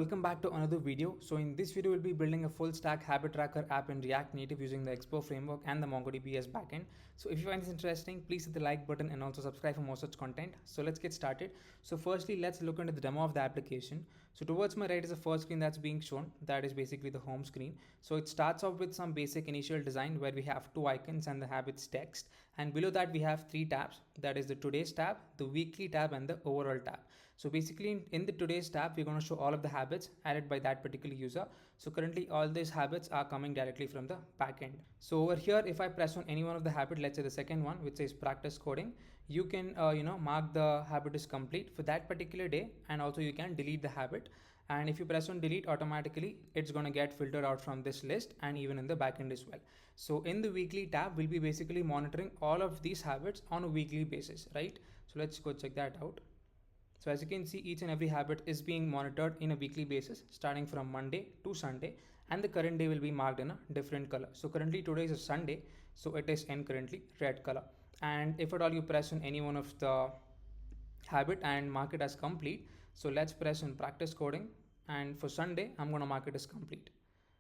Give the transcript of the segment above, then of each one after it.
welcome back to another video. So in this video, we'll be building a full stack habit tracker app in React Native using the expo framework and the MongoDB as backend. So if you find this interesting, please hit the like button and also subscribe for more such content. So let's get started. So firstly, let's look into the demo of the application. So towards my right is the first screen that's being shown. That is basically the home screen. So it starts off with some basic initial design where we have two icons and the habits text. And below that, we have three tabs. That is the today's tab, the weekly tab, and the overall tab. So basically in the today's tab, we're going to show all of the habits added by that particular user. So currently all these habits are coming directly from the backend. So over here, if I press on any one of the habit, let's say the second one, which says practice coding, you can mark the habit is complete for that particular day, and also you can delete the habit. And if you press on delete, automatically it's going to get filtered out from this list and even in the backend as well. So in the weekly tab, we'll be basically monitoring all of these habits on a weekly basis, right? So let's go check that out. So as you can see, each and every habit is being monitored in a weekly basis, starting from Monday to Sunday, and the current day will be marked in a different color. So currently today is a Sunday, so it is in currently red color. And if at all you press on any one of the habit and mark it as complete, so let's press on practice coding, and for Sunday, I'm going to mark it as complete.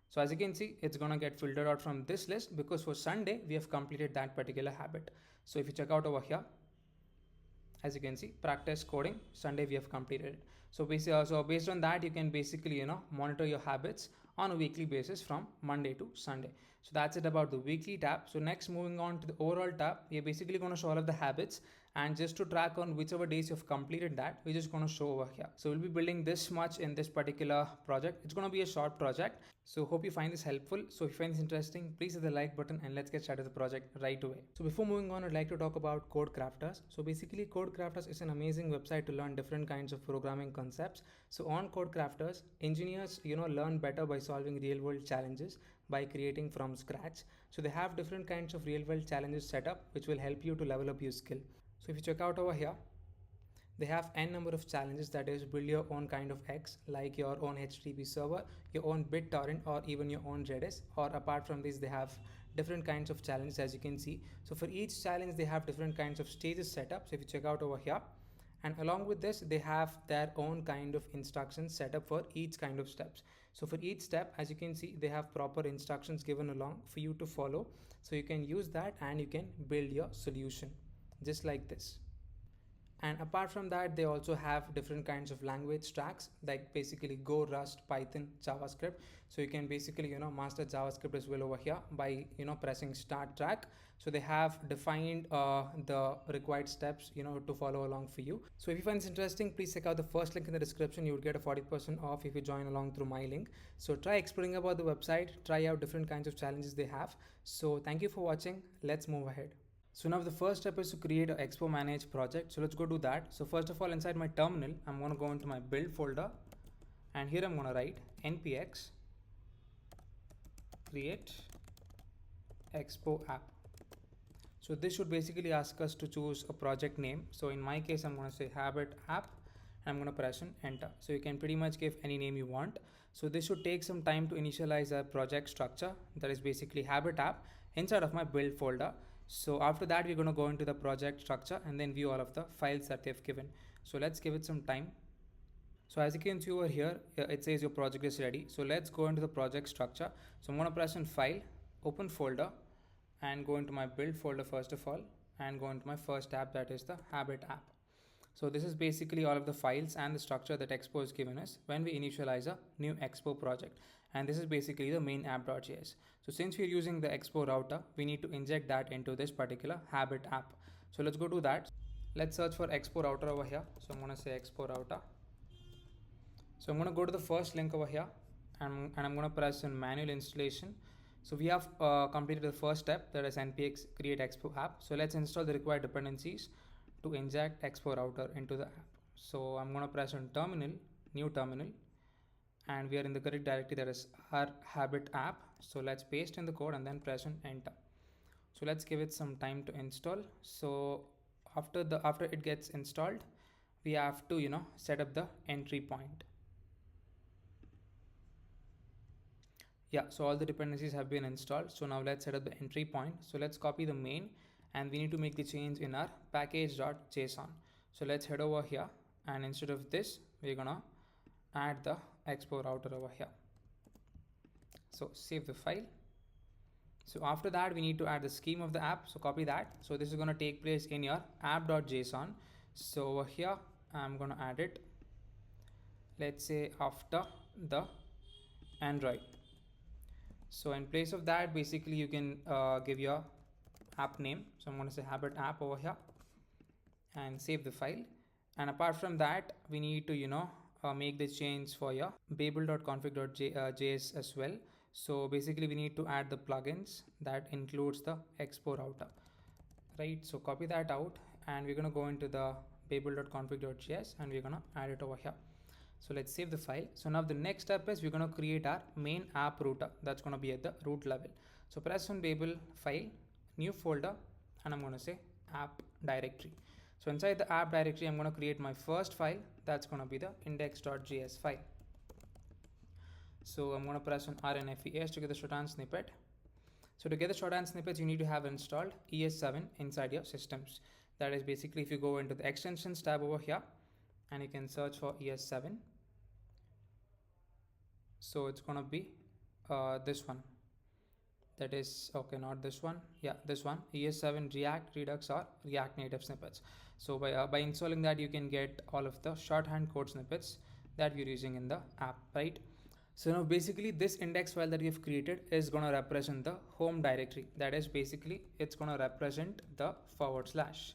So as you can see, it's going to get filtered out from this list because for Sunday, we have completed that particular habit. So if you check out over here, as you can see, practice coding, Sunday we have completed it. So based on that, you can basically monitor your habits on a weekly basis from Monday to Sunday. So that's it about the weekly tab. So next, moving on to the overall tab, we're basically going to show all of the habits, and just to track on whichever days you've completed that, we're just going to show over here. So we'll be building this much in this particular project. It's going to be a short project. So hope you find this helpful. So if you find this interesting, please hit the like button and let's get started with the project right away. So before moving on, I'd like to talk about codecrafters. So basically codecrafters is an amazing website to learn different kinds of programming concepts. So on codecrafters, engineers learn better by solving real world challenges by creating from scratch. So they have different kinds of real world challenges set up, which will help you to level up your skill. So if you check out over here, they have n number of challenges, that is build your own kind of X, like your own HTTP server, your own BitTorrent, or even your own Redis. Or apart from this, they have different kinds of challenges, as you can see. So for each challenge, they have different kinds of stages set up. So if you check out over here, and along with this, they have their own kind of instructions set up for each kind of steps. So for each step, as you can see, they have proper instructions given along for you to follow. So you can use that and you can build your solution just like this. And apart from that, they also have different kinds of language stacks, like basically Go, Rust, Python, JavaScript. So you can basically master JavaScript as well over here by pressing start track. So they have defined the required steps to follow along for you. So if you find this interesting, please check out the first link in the description. You would get a 40% off if you join along through my link. So try exploring about the website, try out different kinds of challenges they have. So thank you for watching. Let's move ahead. So now the first step is to create an expo manage project. So let's go do that. So first of all, inside my terminal, I'm going to go into my build folder, and here I'm going to write npx create expo app. So this should basically ask us to choose a project name. So in my case, I'm going to say habit app, and I'm going to press on enter. So you can pretty much give any name you want. So this should take some time to initialize a project structure, that is basically habit app, inside of my build folder. So after that, we're going to go into the project structure and then view all of the files that they've given. So let's give it some time. So as you can see over here, it says your project is ready. So let's go into the project structure. So I'm going to press on file, open folder, and go into my build folder first of all, and go into my first tab, that is the habit app. So this is basically all of the files and the structure that Expo has given us when we initialize a new Expo project. And this is basically the main app.js. So since we're using the Expo router, we need to inject that into this particular habit app. So let's go do that. Let's search for Expo router over here. So I'm going to say Expo router. So I'm going to go to the first link over here, and I'm going to press on manual installation. So we have completed the first step, that is npx create expo app. So let's install the required dependencies to inject expo router into the app. So I'm going to press on terminal, new terminal, and we are in the correct directory, that is our habit app. So let's paste in the code and then press on enter. So let's give it some time to install. So after it gets installed, we have to set up the entry point. Yeah, so all the dependencies have been installed. So now let's set up the entry point. So let's copy the main, and we need to make the change in our package.json. So let's head over here, and instead of this, we're gonna add the expo router over here. So save the file. So after that, we need to add the scheme of the app. So copy that. So this is going to take place in your app.json. So over here, I'm going to add it, let's say after the Android. So in place of that, basically you can give your app name. So I'm going to say habit app over here and save the file. And apart from that, we need to make the change for your babel.config.js as well. So basically we need to add the plugins that includes the expo router, right? So copy that out and we're going to go into the babel.config.js and we're going to add it over here. So let's save the file. So now the next step is we're going to create our main app router that's going to be at the root level. So press on Babel file, new folder, and I'm going to say app directory. So inside the app directory, I'm going to create my first file. That's going to be the index.js file. So I'm going to press on rnfes to get the shorthand snippet. So to get the shorthand snippets, you need to have installed ES7 inside your systems. That is basically if you go into the extensions tab over here and you can search for ES7. So it's going to be this one. That is, okay, not this one. Yeah, this one, ES7 React, Redux or React Native snippets. So by installing that, you can get all of the shorthand code snippets that you're using in the app, right? So now basically this index file that you've created is going to represent the home directory. That is basically it's going to represent the /,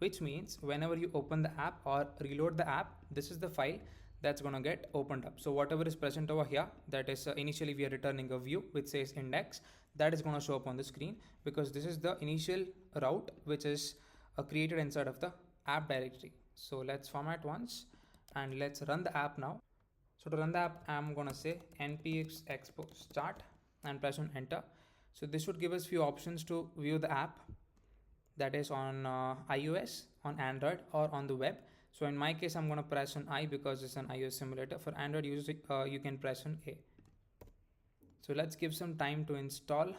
which means whenever you open the app or reload the app, this is the file that's going to get opened up. So whatever is present over here, that is initially we are returning a view which says index, that is going to show up on the screen because this is the initial route which is created inside of the app directory. So let's format once and let's run the app now. So to run the app, I'm going to say npx expo start and press on enter. So this would give us few options to view the app, that is on iOS, on Android or on the web. So in my case, I'm going to press on I because it's an iOS simulator. For Android users, you can press on A. So let's give some time to install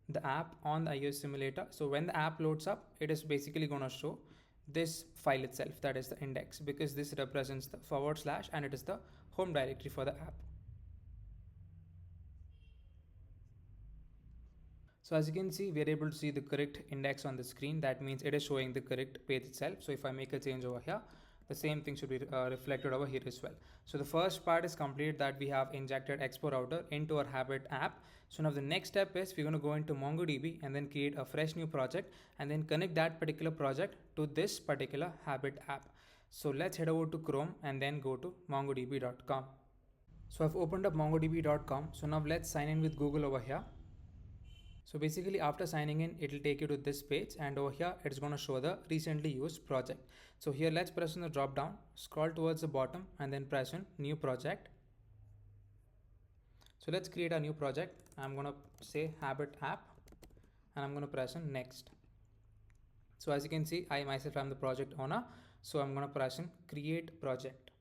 the app on the iOS simulator. So when the app loads up, it is basically going to show this file itself, that is the index, because this represents the / and it is the home directory for the app. So as you can see, we are able to see the correct index on the screen. That means it is showing the correct page itself. So if I make a change over here, the same thing should be reflected over here as well. So the first part is complete, that we have injected expo router into our habit app. So now the next step is we're going to go into MongoDB and then create a fresh new project and then connect that particular project to this particular habit app. So let's head over to Chrome and then go to mongodb.com. So I've opened up mongodb.com. So now let's sign in with Google over here. So basically after signing in, it will take you to this page and over here, it's going to show the recently used project. So here, let's press on the drop down, scroll towards the bottom and then press on new project. So let's create a new project. I'm going to say habit app and I'm going to press on next. So as you can see, I myself am the project owner. So I'm going to press on create project.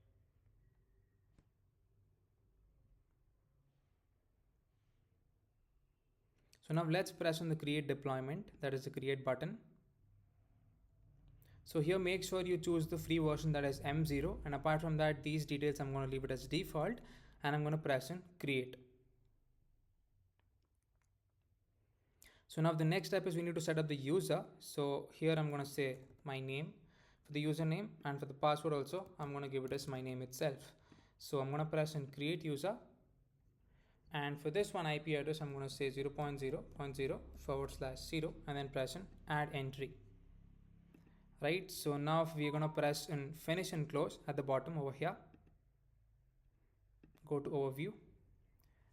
So now let's press on the create deployment, that is the create button. So here make sure you choose the free version, that is M0, and apart from that, these details I'm going to leave it as default and I'm going to press on create. So now the next step is we need to set up the user. So here I'm going to say my name for the username, and for the password also I'm going to give it as my name itself. So I'm going to press on create user. And for this one IP address, I'm going to say 0.0.0/0 and then press on add entry. Right. So now we're going to press on finish and close at the bottom over here. Go to overview.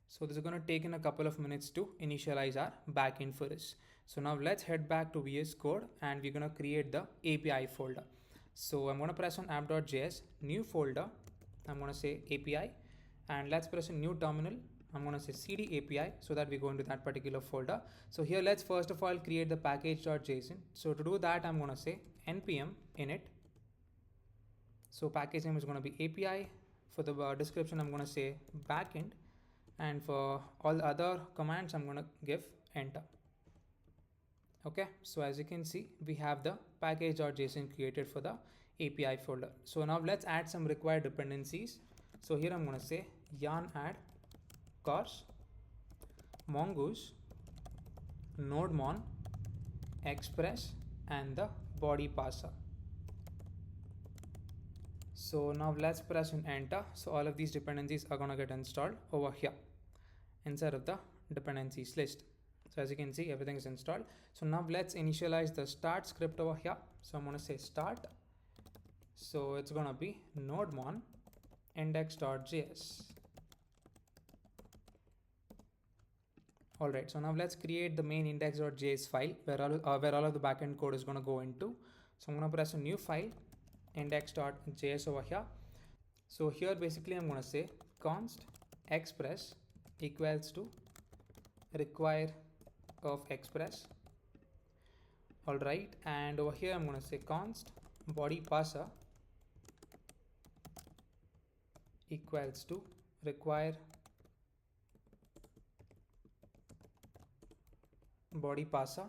So this is going to take in a couple of minutes to initialize our backend for us. So now let's head back to VS Code and we're going to create the API folder. So I'm going to press on app.js, new folder. I'm going to say API and let's press on new terminal. I'm going to say cd API so that we go into that particular folder. So here, let's first of all create the package.json. So to do that, I'm going to say npm init. So package name is going to be API. For the description, I'm going to say backend. And for all the other commands, I'm going to give enter. Okay. So as you can see, we have the package.json created for the API folder. So now let's add some required dependencies. So here I'm going to say yarn add cars mongoose nodemon express and the body parser. So now let's press on enter. So all of these dependencies are going to get installed over here inside of the dependencies list. So as you can see, everything is installed. So now let's initialize the start script over here. So I'm going to say start. So it's going to be nodemon index.js. Alright, so now let's create the main index.js file where all of the backend code is going to go into. So I'm going to press a new file, index.js over here. So here basically I'm going to say const express equals to require of express. Alright, and over here I'm going to say const body parser equals to require body parser,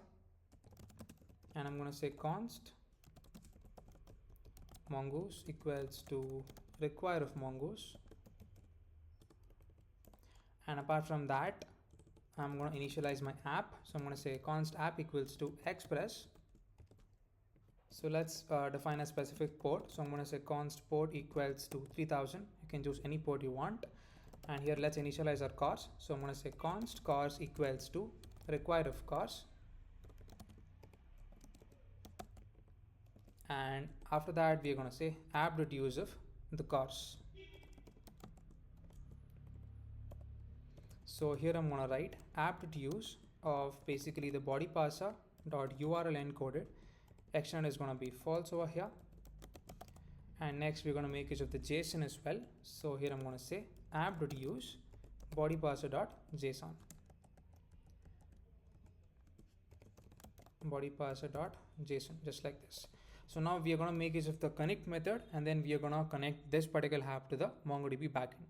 and I'm going to say const mongoose equals to require of mongoose, and apart from that I'm going to initialize my app. So I'm going to say const app equals to express. So let's define a specific port. So I'm going to say const port equals to 3000. You can choose any port you want, and here let's initialize our cars. So I'm going to say const cars equals to require of cars, and after that we are going to say app.use of the cars. So here I'm going to write app.use of basically the body parser dot URL encoded. Extend is going to be false over here, and next we're going to make use of the JSON as well. So here I'm going to say app.use body parser dot JSON. Body parser dot JSON, just like this. So now we are going to make use of the connect method, and then we are going to connect this particular app to the MongoDB backend.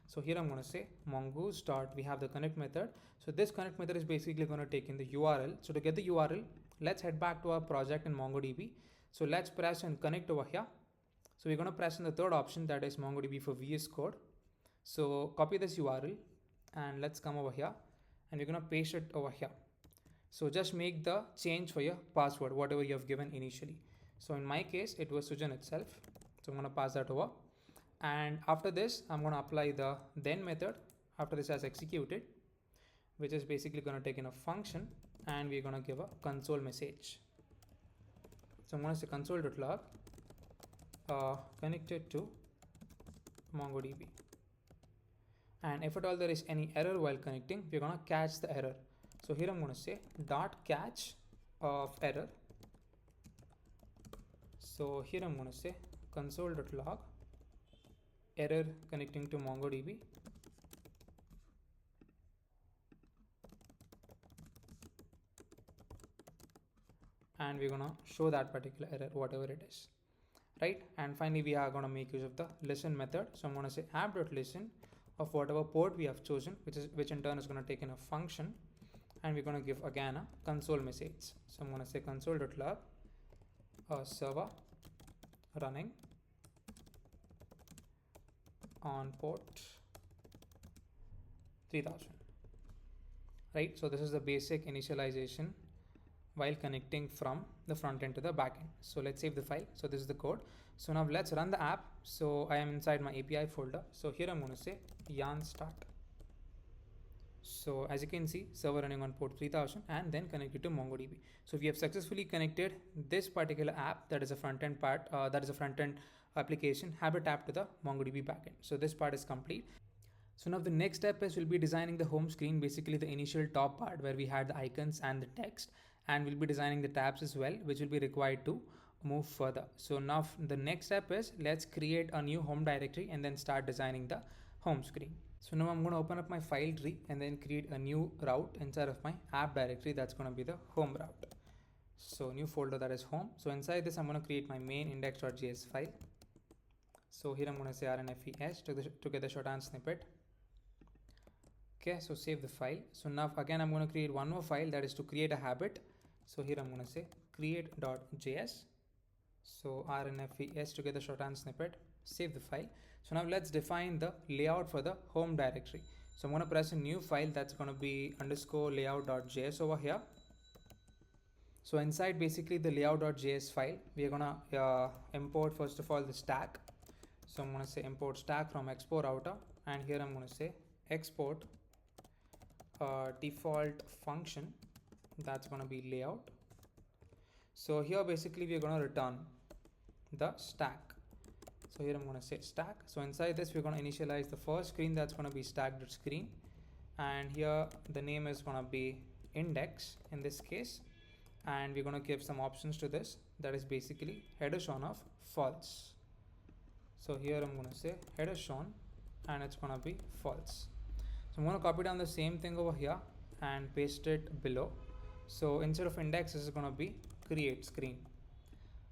So here I'm going to say mongoose dot, we have the connect method. So this connect method is basically going to take in the URL. So to get the URL, let's head back to our project in MongoDB. So let's press and connect over here. So we're going to press on the third option, that is MongoDB for VS Code. So copy this URL and let's come over here, and we're going to paste it over here. So just make the change for your password, whatever you have given initially. So in my case, it was Sujan itself. So I'm going to pass that over. And after this, I'm going to apply the then method after this has executed, which is basically going to take in a function, and we're going to give a console message. So I'm going to say console.log connected to MongoDB. And if at all there is any error while connecting, we're going to catch the error. So here I'm going to say dot catch of error. So here I'm going to say console.log error connecting to MongoDB, and we're going to show that particular error, whatever it is, right? And finally we are going to make use of the listen method. So I'm going to say app.listen of whatever port we have chosen, which in turn is going to take in a function, and we're going to give again a console message. So I'm going to say console.log server running on port 3000, right? So this is the basic initialization while connecting from the front end to the back end. So let's save the file. So this is the code. So now let's run the app. So I am inside my API folder. So here I'm going to say yarn start. So as you can see, server running on port 3000 and then connected to MongoDB. So we have successfully connected this particular app, that is a front end part, that is a front end application habit app to the MongoDB backend. So this part is complete. So now the next step is we'll be designing the home screen, basically the initial top part where we had the icons and the text, and we'll be designing the tabs as well, which will be required to move further. So now the next step is let's create a new home directory and then start designing the home screen. So now I'm going to open up my file tree and then create a new route inside of my app directory. That's going to be the home route. So new folder, that is home. So inside this, I'm going to create my main index.js file. So here I'm going to say rnfes to get the shorthand snippet. Okay, so save the file. So now again, I'm going to create one more file, that is to create a habit. So here I'm going to say create.js. So rnfes to get the shorthand snippet, save the file. So now let's define the layout for the home directory. So I'm going to press a new file that's going to be underscore layout.js over here. So inside basically the layout.js file, we are going to import first of all the stack. So I'm going to say import stack from expo router, and here I'm going to say export default function that's going to be layout. So here basically we are going to return the stack. So here I'm going to say stack. So inside this we're going to initialize the first screen that's going to be stack.screen, and here the name is going to be index in this case, and we're going to give some options to this, that is basically header shown of false. So here I'm going to say header shown and it's going to be false. So I'm going to copy down the same thing over here and paste it below. So instead of index, this is going to be create screen,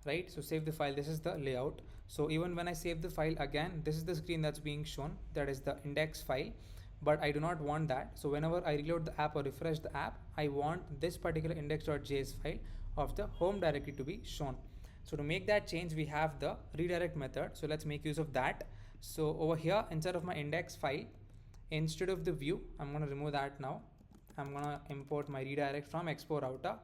right? So save the file. This is the layout. So even when I save the file again, this is the screen that's being shown, that is the index file, but I do not want that. So whenever I reload the app or refresh the app, I want this particular index.js file of the home directory to be shown. So to make that change, we have the redirect method. So let's make use of that. So over here, inside of my index file, instead of the view, I'm going to remove that now. I'm going to import my redirect from expo router.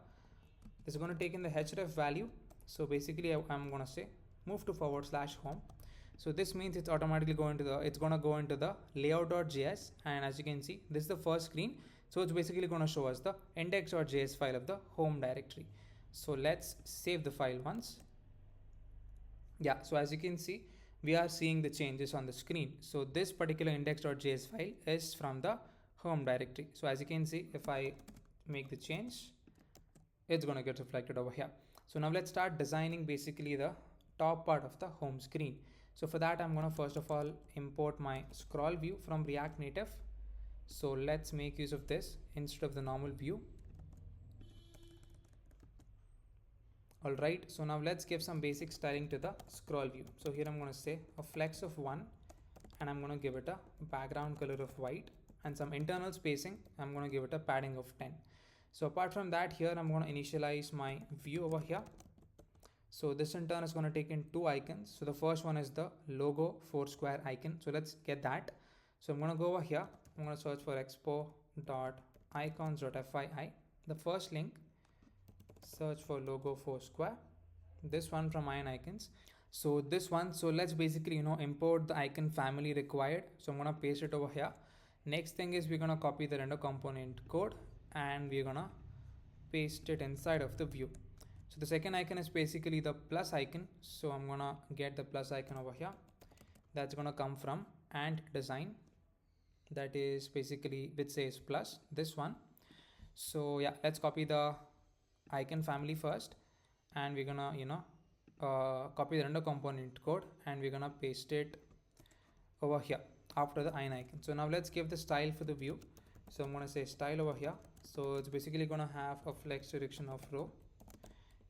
This is going to take in the href value. So basically I'm going to say move to /home. So this means it's automatically going to the layout.js, and as you can see, this is the first screen. So it's basically going to show us the index.js file of the home directory. So let's save the file once. Yeah, so as you can see, we are seeing the changes on the screen. So this particular index.js file is from the home directory. So as you can see, if I make the change, it's going to get reflected over here. So now let's start designing basically the top part of the home screen. So for that, I'm going to first of all import my scroll view from React Native. So let's make use of this instead of the normal view. Alright, so now let's give some basic styling to the scroll view. So here I'm going to say a flex of 1, and I'm going to give it a background color of white, and some internal spacing. I'm going to give it a padding of 10. So apart from that, here I'm going to initialize my view over here. So this in turn is going to take in 2 icons. So the first one is the logo 4 square icon. So let's get that. So I'm going to go over here. I'm going to search for expo.icons.fii. The first link, search for logo 4 square. This one from icons. So this one, so let's basically import the icon family required. So I'm going to paste it over here. Next thing is we're going to copy the render component code, and we're going to paste it inside of the view. So the second icon is basically the plus icon. So I'm going to get the plus icon over here. That's going to come from and design. That is basically which says plus, this one. So yeah, let's copy the icon family first, and we're gonna copy the render component code, and we're gonna paste it over here after the icon. So now let's give the style for the view. So I'm gonna say style over here. So it's basically gonna have a flex direction of row,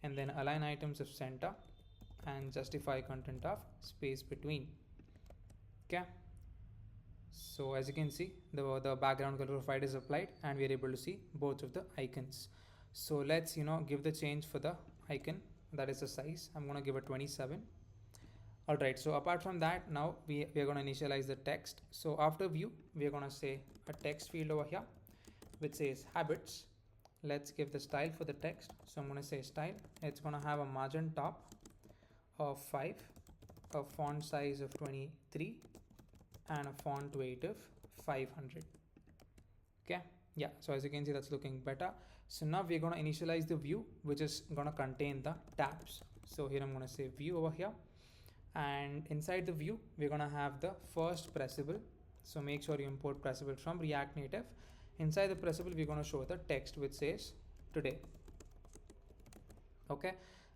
and then align items of center, and justify content of space between. Okay. So as you can see, the background color of white is applied, and we are able to see both of the icons. So let's give the change for the icon, that is the size. I'm going to give it 27. Alright, so apart from that, now we are going to initialize the text. So after view, we are going to say a text field over here which says habits. Let's give the style for the text. So I'm going to say style. It's going to have a margin top of 5, a font size of 23, and a font weight of 500. Okay, yeah, so as you can see, that's looking better. So now we're going to initialize the view, which is going to contain the tabs. So here I'm going to say view over here, and inside the view we're going to have the first pressable. So make sure you import pressable from React Native. Inside the pressable, we're going to show the text which says today. Okay,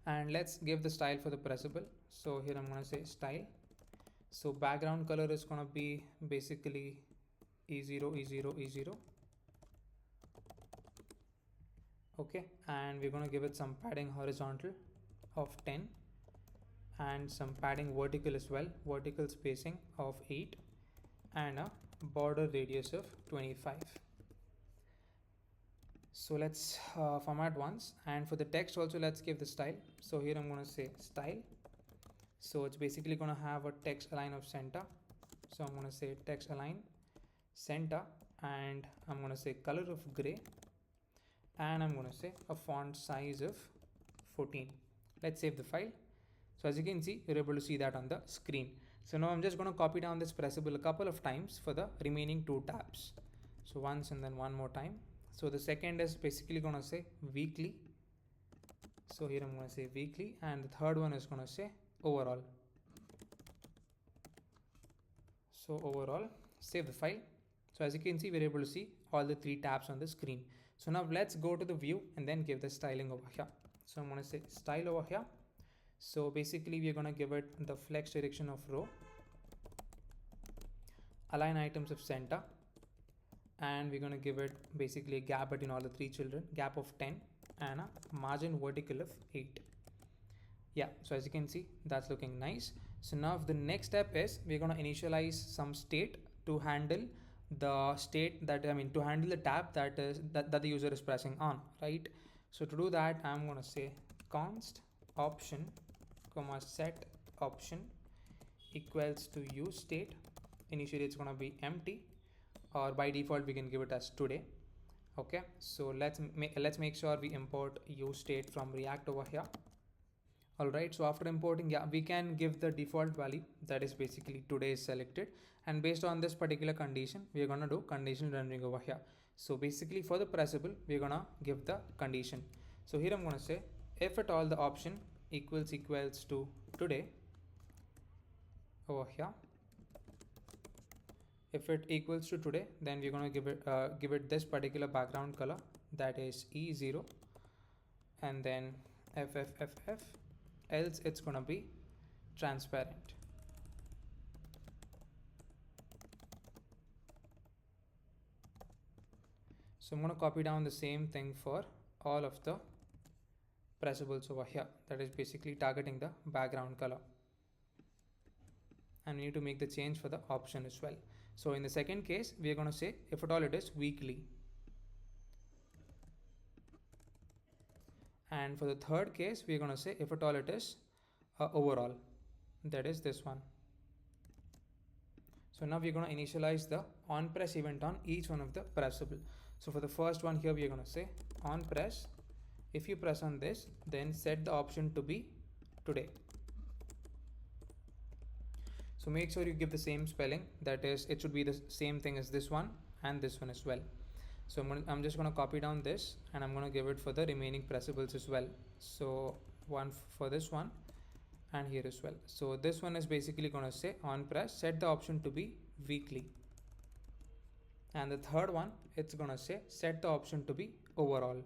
and let's give the style for the pressable. So here I'm going to say style. So background color is going to be basically E0, E0, E0. Okay, and we're going to give it some padding horizontal of 10, and some padding vertical as well, vertical spacing of 8, and a border radius of 25. So let's format once, and for the text also let's give the style. So here I'm going to say style. So it's basically going to have a text align of center. So I'm going to say text align center, and I'm going to say color of gray, and I'm going to say a font size of 14. Let's save the file. So as you can see, you're able to see that on the screen. So now I'm just going to copy down this pressable a couple of times for the remaining two tabs. So once and then one more time. So the second is basically going to say weekly. So here I'm going to say weekly, and the third one is going to say overall. So overall, save the file. So as you can see, we're able to see all the three tabs on the screen. So now let's go to the view and then give the styling over here. So I'm going to say style over here. So basically we're going to give it the flex direction of row, align items of center, and we're going to give it basically a gap between all the three children, gap of 10, and a margin vertical of 8. Yeah, so as you can see, that's looking nice. So now the next step is we're going to initialize some state to handle the state that to handle the tab that the user is pressing on, right? So to do that, I'm going to say const option comma set option equals to use state. Initially it's going to be empty, or by default we can give it as today. Okay, so let's make sure we import use state from React over here. Alright, so after importing, yeah, we can give the default value, that is basically today is selected, and based on this particular condition we are going to do conditional rendering over here. So basically for the pressable we're going to give the condition. So here I'm going to say if at all the option equals to today over here. If it equals to today, then we're going to give it this particular background color, that is E0, and then FFFF, else it's going to be transparent. So I'm going to copy down the same thing for all of the pressables over here, that is basically targeting the background color, and we need to make the change for the option as well. So in the second case we are going to say if at all it is weekly, and for the third case we are going to say if at all it is overall, that is this one. So now we're going to initialize the on press event on each one of the pressable. So for the first one here we are going to say on press, if you press on this then set the option to be today. So make sure you give the same spelling, that is it should be the same thing as this one and this one as well. So I'm just going to copy down this, and I'm going to give it for the remaining pressables as well. So one for this one and here as well. So this one is basically going to say on press set the option to be weekly, and the third one it's going to say set the option to be overall.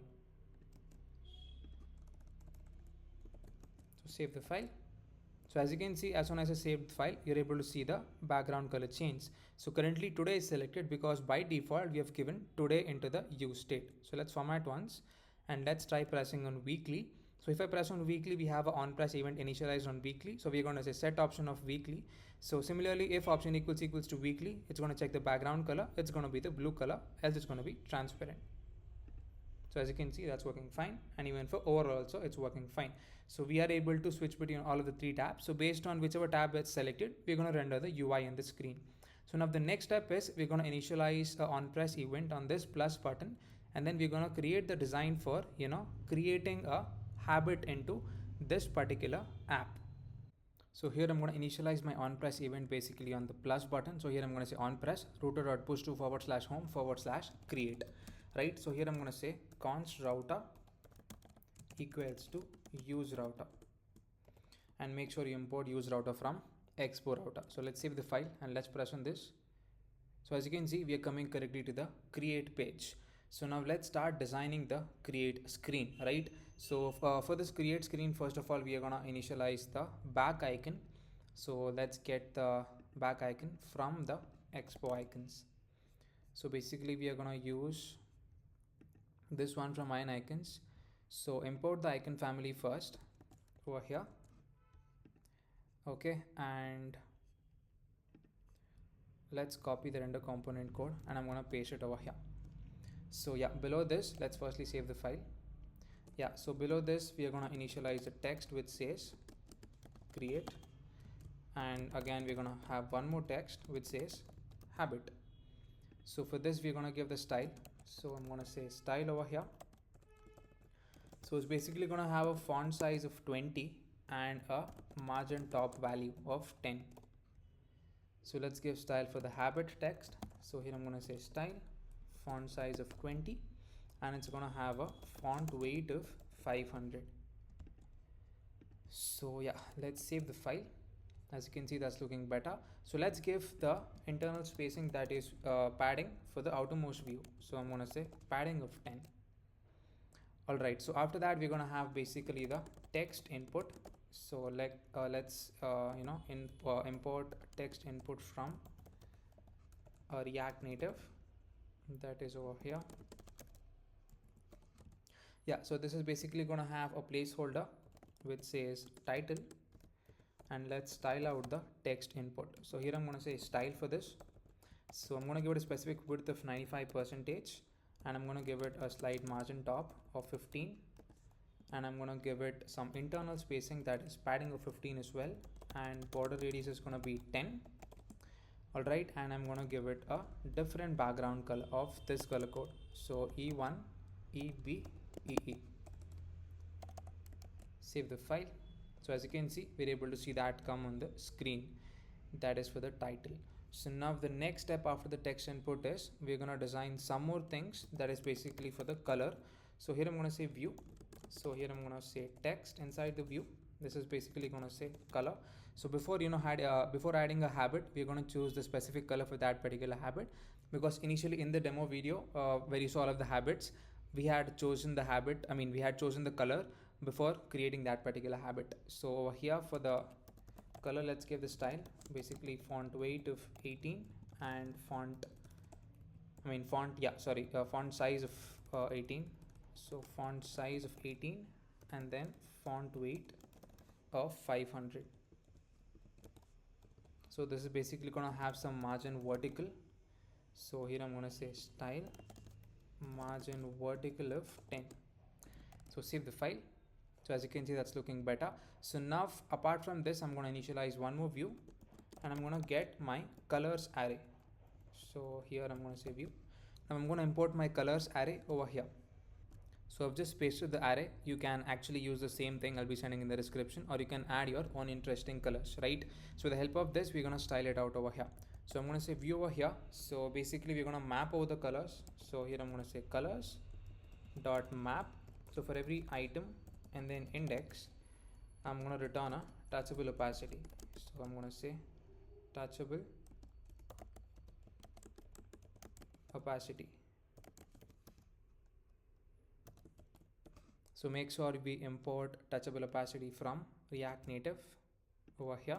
So save the file. So as you can see, as soon as I saved the file, you're able to see the background color change. So currently today is selected because by default we have given today into the use state. So let's format once and let's try pressing on weekly. So if I press on weekly, we have an on press event initialized on weekly. So we're going to say set option of weekly. So similarly, if option equals to weekly, it's going to check the background color. It's going to be the blue color, else it's going to be transparent. So as you can see, that's working fine, and even for overall also it's working fine. So we are able to switch between all of the three tabs. So based on whichever tab is selected, we're going to render the UI in the screen. So now the next step is we're going to initialize an on press event on this plus button, and then we're going to create the design for creating a habit into this particular app. So here I'm going to initialize my on press event basically on the plus button. So here I'm going to say on press router.push to /home/create. Right, so here I'm going to say const router equals to use router, and make sure you import use router from expo router. So let's save the file and let's press on this. So as you can see, we are coming correctly to the create page. So now let's start designing the create screen, right? So for this create screen, first of all we are going to initialize the back icon. So let's get the back icon from the expo icons. So basically we are going to use this one from icons. So import the icon family first over here. Okay, and let's copy the render component code, and I'm going to paste it over here. So yeah, below this, let's firstly save the file. Yeah, so below this we are going to initialize a text which says create, and again we're going to have one more text which says habit. So for this we're going to give the style, so I'm going to say style over here. So it's basically going to have a font size of 20 and a margin top value of 10. So let's give style for the habit text. So here I'm going to say style, font size of 20, and it's going to have a font weight of 500. So yeah, let's save the file. As you can see, that's looking better. So let's give the internal spacing, that is padding, for the outermost view. So I'm going to say padding of 10. Alright, so after that we're going to have basically the text input. So let's import text input from React Native, that is over here. Yeah, so this is basically going to have a placeholder which says title, and let's style out the text input. So here I'm going to say style for this. So I'm going to give it a specific width of 95%, and I'm going to give it a slight margin top of 15, and I'm going to give it some internal spacing, that is padding of 15 as well, and border radius is going to be 10. Alright, and I'm going to give it a different background color of this color code. So E1, EB, EE. Save the file. So as you can see, we're able to see that come on the screen. That is for the title. So now the next step after the text input is we're going to design some more things, that is basically for the color. So here I'm going to say view. So here I'm going to say text inside the view. This is basically going to say color. So before before adding a habit, we're going to choose the specific color for that particular habit, because initially in the demo video where you saw all of the habits, we had chosen the habit, we had chosen the color before creating that particular habit. So over here for the color, let's give the style basically font weight of 18 and font size of 18. So font size of 18 and then font weight of 500. So this is basically going to have some margin vertical. So here I'm going to say style margin vertical of 10. So save the file. So as you can see, that's looking better. So now apart from this, I'm going to initialize one more view, and I'm going to get my colors array. So here I'm going to say view. Now I'm going to import my colors array over here. So I've just pasted the array. You can actually use the same thing I'll be sending in the description, or you can add your own interesting colors, right? So with the help of this, we're going to style it out over here. So I'm going to say view over here. So basically we're going to map over the colors. So here I'm going to say colors dot map. So for every item and then index, I'm going to return a touchable opacity. So I'm going to say touchable opacity. So make sure we import touchable opacity from React Native over here,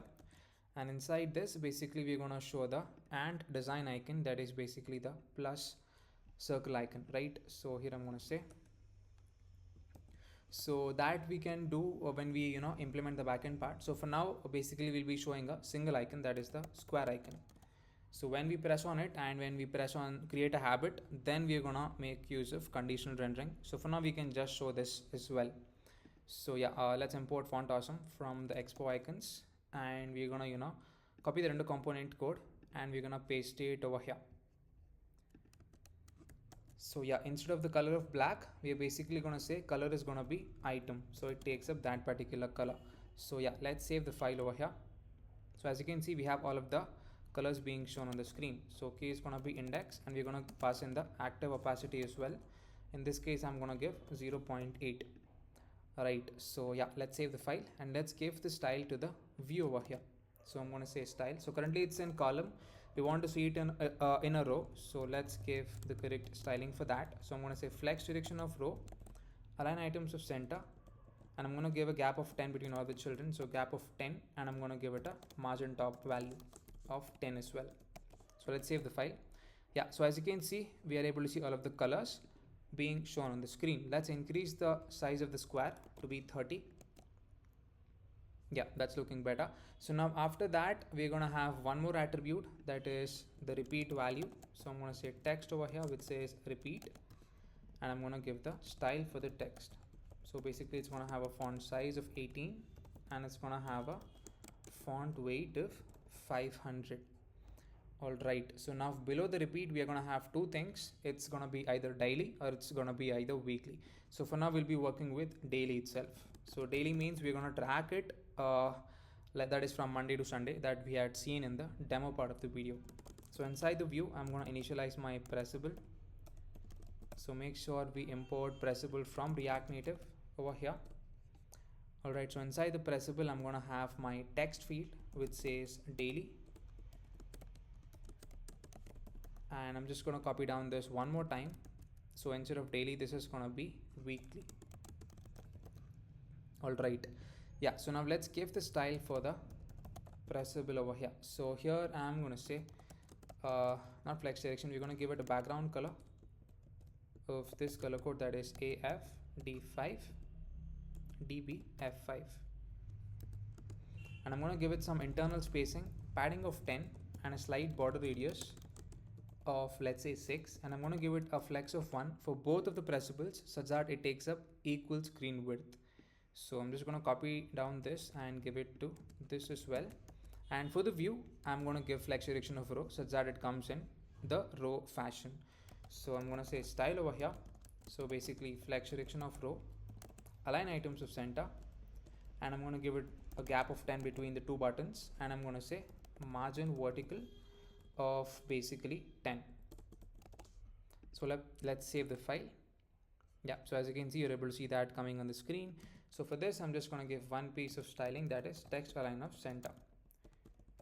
and inside this basically we're going to show the ant design icon, that is basically the plus circle icon, right? So here I'm going to say, so that we can do when we implement the backend part. So for now basically we'll be showing a single icon, that is the square icon. So when we press on it and when we press on create a habit, then we're gonna make use of conditional rendering. So for now we can just show this as well. So yeah, let's import font awesome from the expo icons, and we're gonna copy the render component code and we're gonna paste it over here. So yeah, instead of the color of black, we are basically gonna say color is gonna be item, so it takes up that particular color. So yeah, let's save the file over here. So as you can see, we have all of the colors being shown on the screen. So key is going to be index, and we're going to pass in the active opacity as well. In this case I'm going to give 0.8. Alright, so yeah, let's save the file and let's give the style to the view over here. So I'm going to say style. So currently it's in column, we want to see it in a row, so let's give the correct styling for that. So I'm going to say flex direction of row, align items of center, and I'm going to give a gap of 10 between all the children, so gap of 10, and I'm going to give it a margin top value of 10 as well. So let's save the file. Yeah, so as you can see, we are able to see all of the colors being shown on the screen. Let's increase the size of the square to be 30. Yeah, that's looking better. So now after that, we're going to have one more attribute, that is the repeat value. So I'm going to say text over here which says repeat, and I'm going to give the style for the text. So basically it's going to have a font size of 18 and it's going to have a font weight of 500. All right, so now below the repeat we are going to have two things. It's going to be either daily or it's going to be either weekly. So for now we'll be working with daily itself. So daily means we're going to track it like that is from Monday to Sunday that we had seen in the demo part of the video. So inside the view I'm going to initialize my pressable. So make sure we import pressable from React Native over here. Alright, so inside the pressable I'm going to have my text field which says daily, and I'm just going to copy down this one more time. So instead of daily this is going to be weekly. Alright, yeah, so now let's give the style for the pressable over here. So here I'm going to say not flex direction, we're going to give it a background color of this color code, that is AFD5 DBF5, and I'm going to give it some internal spacing, padding of 10 and a slight border radius of let's say 6, and I'm going to give it a flex of 1 for both of the pressables such that it takes up equal screen width. So I'm just going to copy down this and give it to this as well. And for the view I'm going to give flex direction of row such that it comes in the row fashion. So I'm going to say style over here. So basically flex direction of row, align items of center, and I'm going to give it a gap of 10 between the two buttons, and I'm going to say margin vertical of basically 10. So let's save the file. Yeah, so as you can see you're able to see that coming on the screen. So for this I'm just going to give one piece of styling, that is text align of center.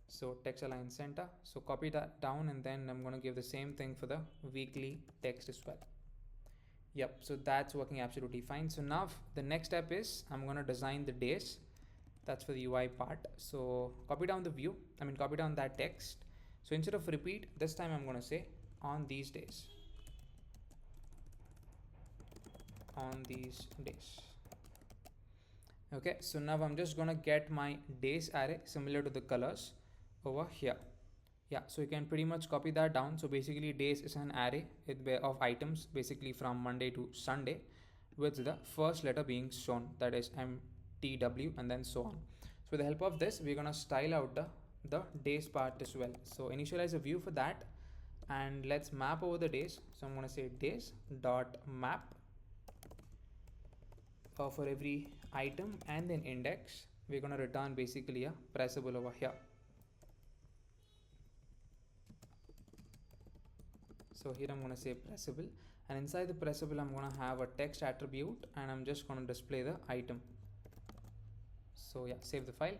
So text align center, so copy that down, and then I'm going to give the same thing for the weekly text as well. Yep, so that's working absolutely fine. So now the next step is I'm going to design the days. That's for the UI part. So copy down the view, copy down that text. So instead of repeat, this time I'm going to say on these days. On these days. Okay, so now I'm just going to get my days array similar to the colors over here. Yeah, so you can pretty much copy that down. So basically days is an array of items basically from Monday to Sunday, with the first letter being shown, that is MTW, and then so on. So with the help of this we're going to style out the days part as well. So initialize a view for that, and let's map over the days. So I'm going to say days dot map for every item and then index. We're going to return basically a pressable over here. So here I'm going to say pressable, and inside the pressable I'm going to have a text attribute, and I'm just going to display the item. So yeah, save the file.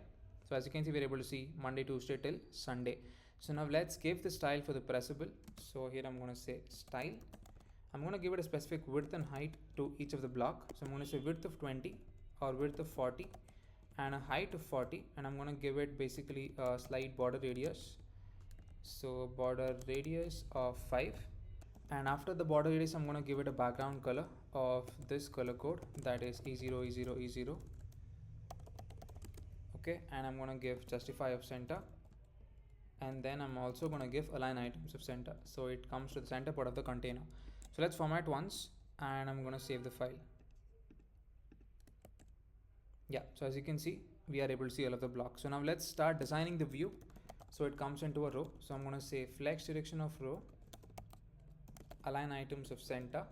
So as you can see we're able to see Monday, Tuesday till Sunday. So now let's give the style for the pressable. So here I'm going to say style. I'm going to give it a specific width and height to each of the block. So I'm going to say width of 20 or width of 40 and a height of 40, and I'm going to give it basically a slight border radius. So border radius of 5, and after the border radius I'm going to give it a background color of this color code, that is E0 E0 E0. Okay, and I'm going to give justify of center, and then I'm also going to give align items of center, so it comes to the center part of the container. So let's format once, and I'm going to save the file. Yeah, so as you can see we are able to see all of the blocks. So now let's start designing the view. So it comes into a row. So I'm going to say flex direction of row, align items of center,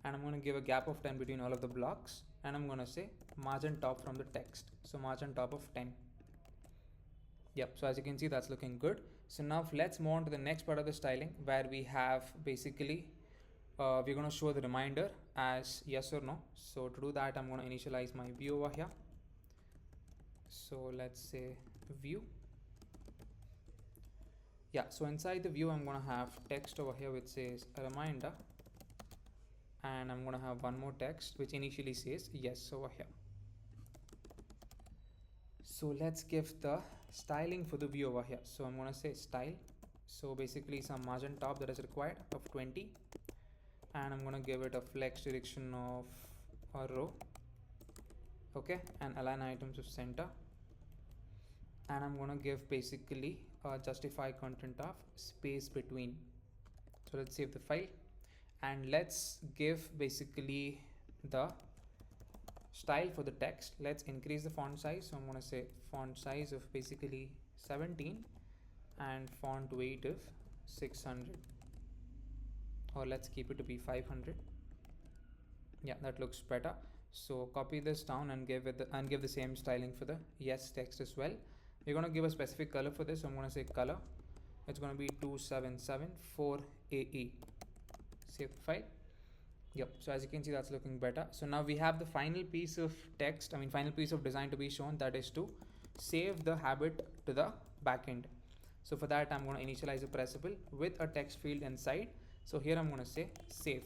and I'm going to give a gap of 10 between all of the blocks, and I'm going to say margin top from the text. So margin top of 10. Yep, so as you can see that's looking good. So now let's move on to the next part of the styling, where we have basically we're going to show the reminder as yes or no. So to do that I'm going to initialize my view over here. So let's say view. Yeah, so inside the view I'm going to have text over here which says a reminder, and I'm going to have one more text which initially says yes over here. So let's give the styling for the view over here. So I'm going to say style. So basically some margin top that is required of 20, and I'm going to give it a flex direction of a row. Okay, and align items of center, and I'm going to give basically a justify content of space between. So let's save the file, and let's give basically the style for the text. Let's increase the font size. So I'm going to say font size of basically 17 and font weight of 600, or let's keep it to be 500. Yeah, that looks better. So copy this down and give the same styling for the yes text as well. We're going to give a specific color for this. So I'm going to say color, it's going to be 2774AE. Save the file. Yep, so as you can see, that's looking better. So now we have the final piece of text, final piece of design to be shown, that is to save the habit to the backend. So for that, I'm going to initialize a pressable with a text field inside. So here I'm going to say save.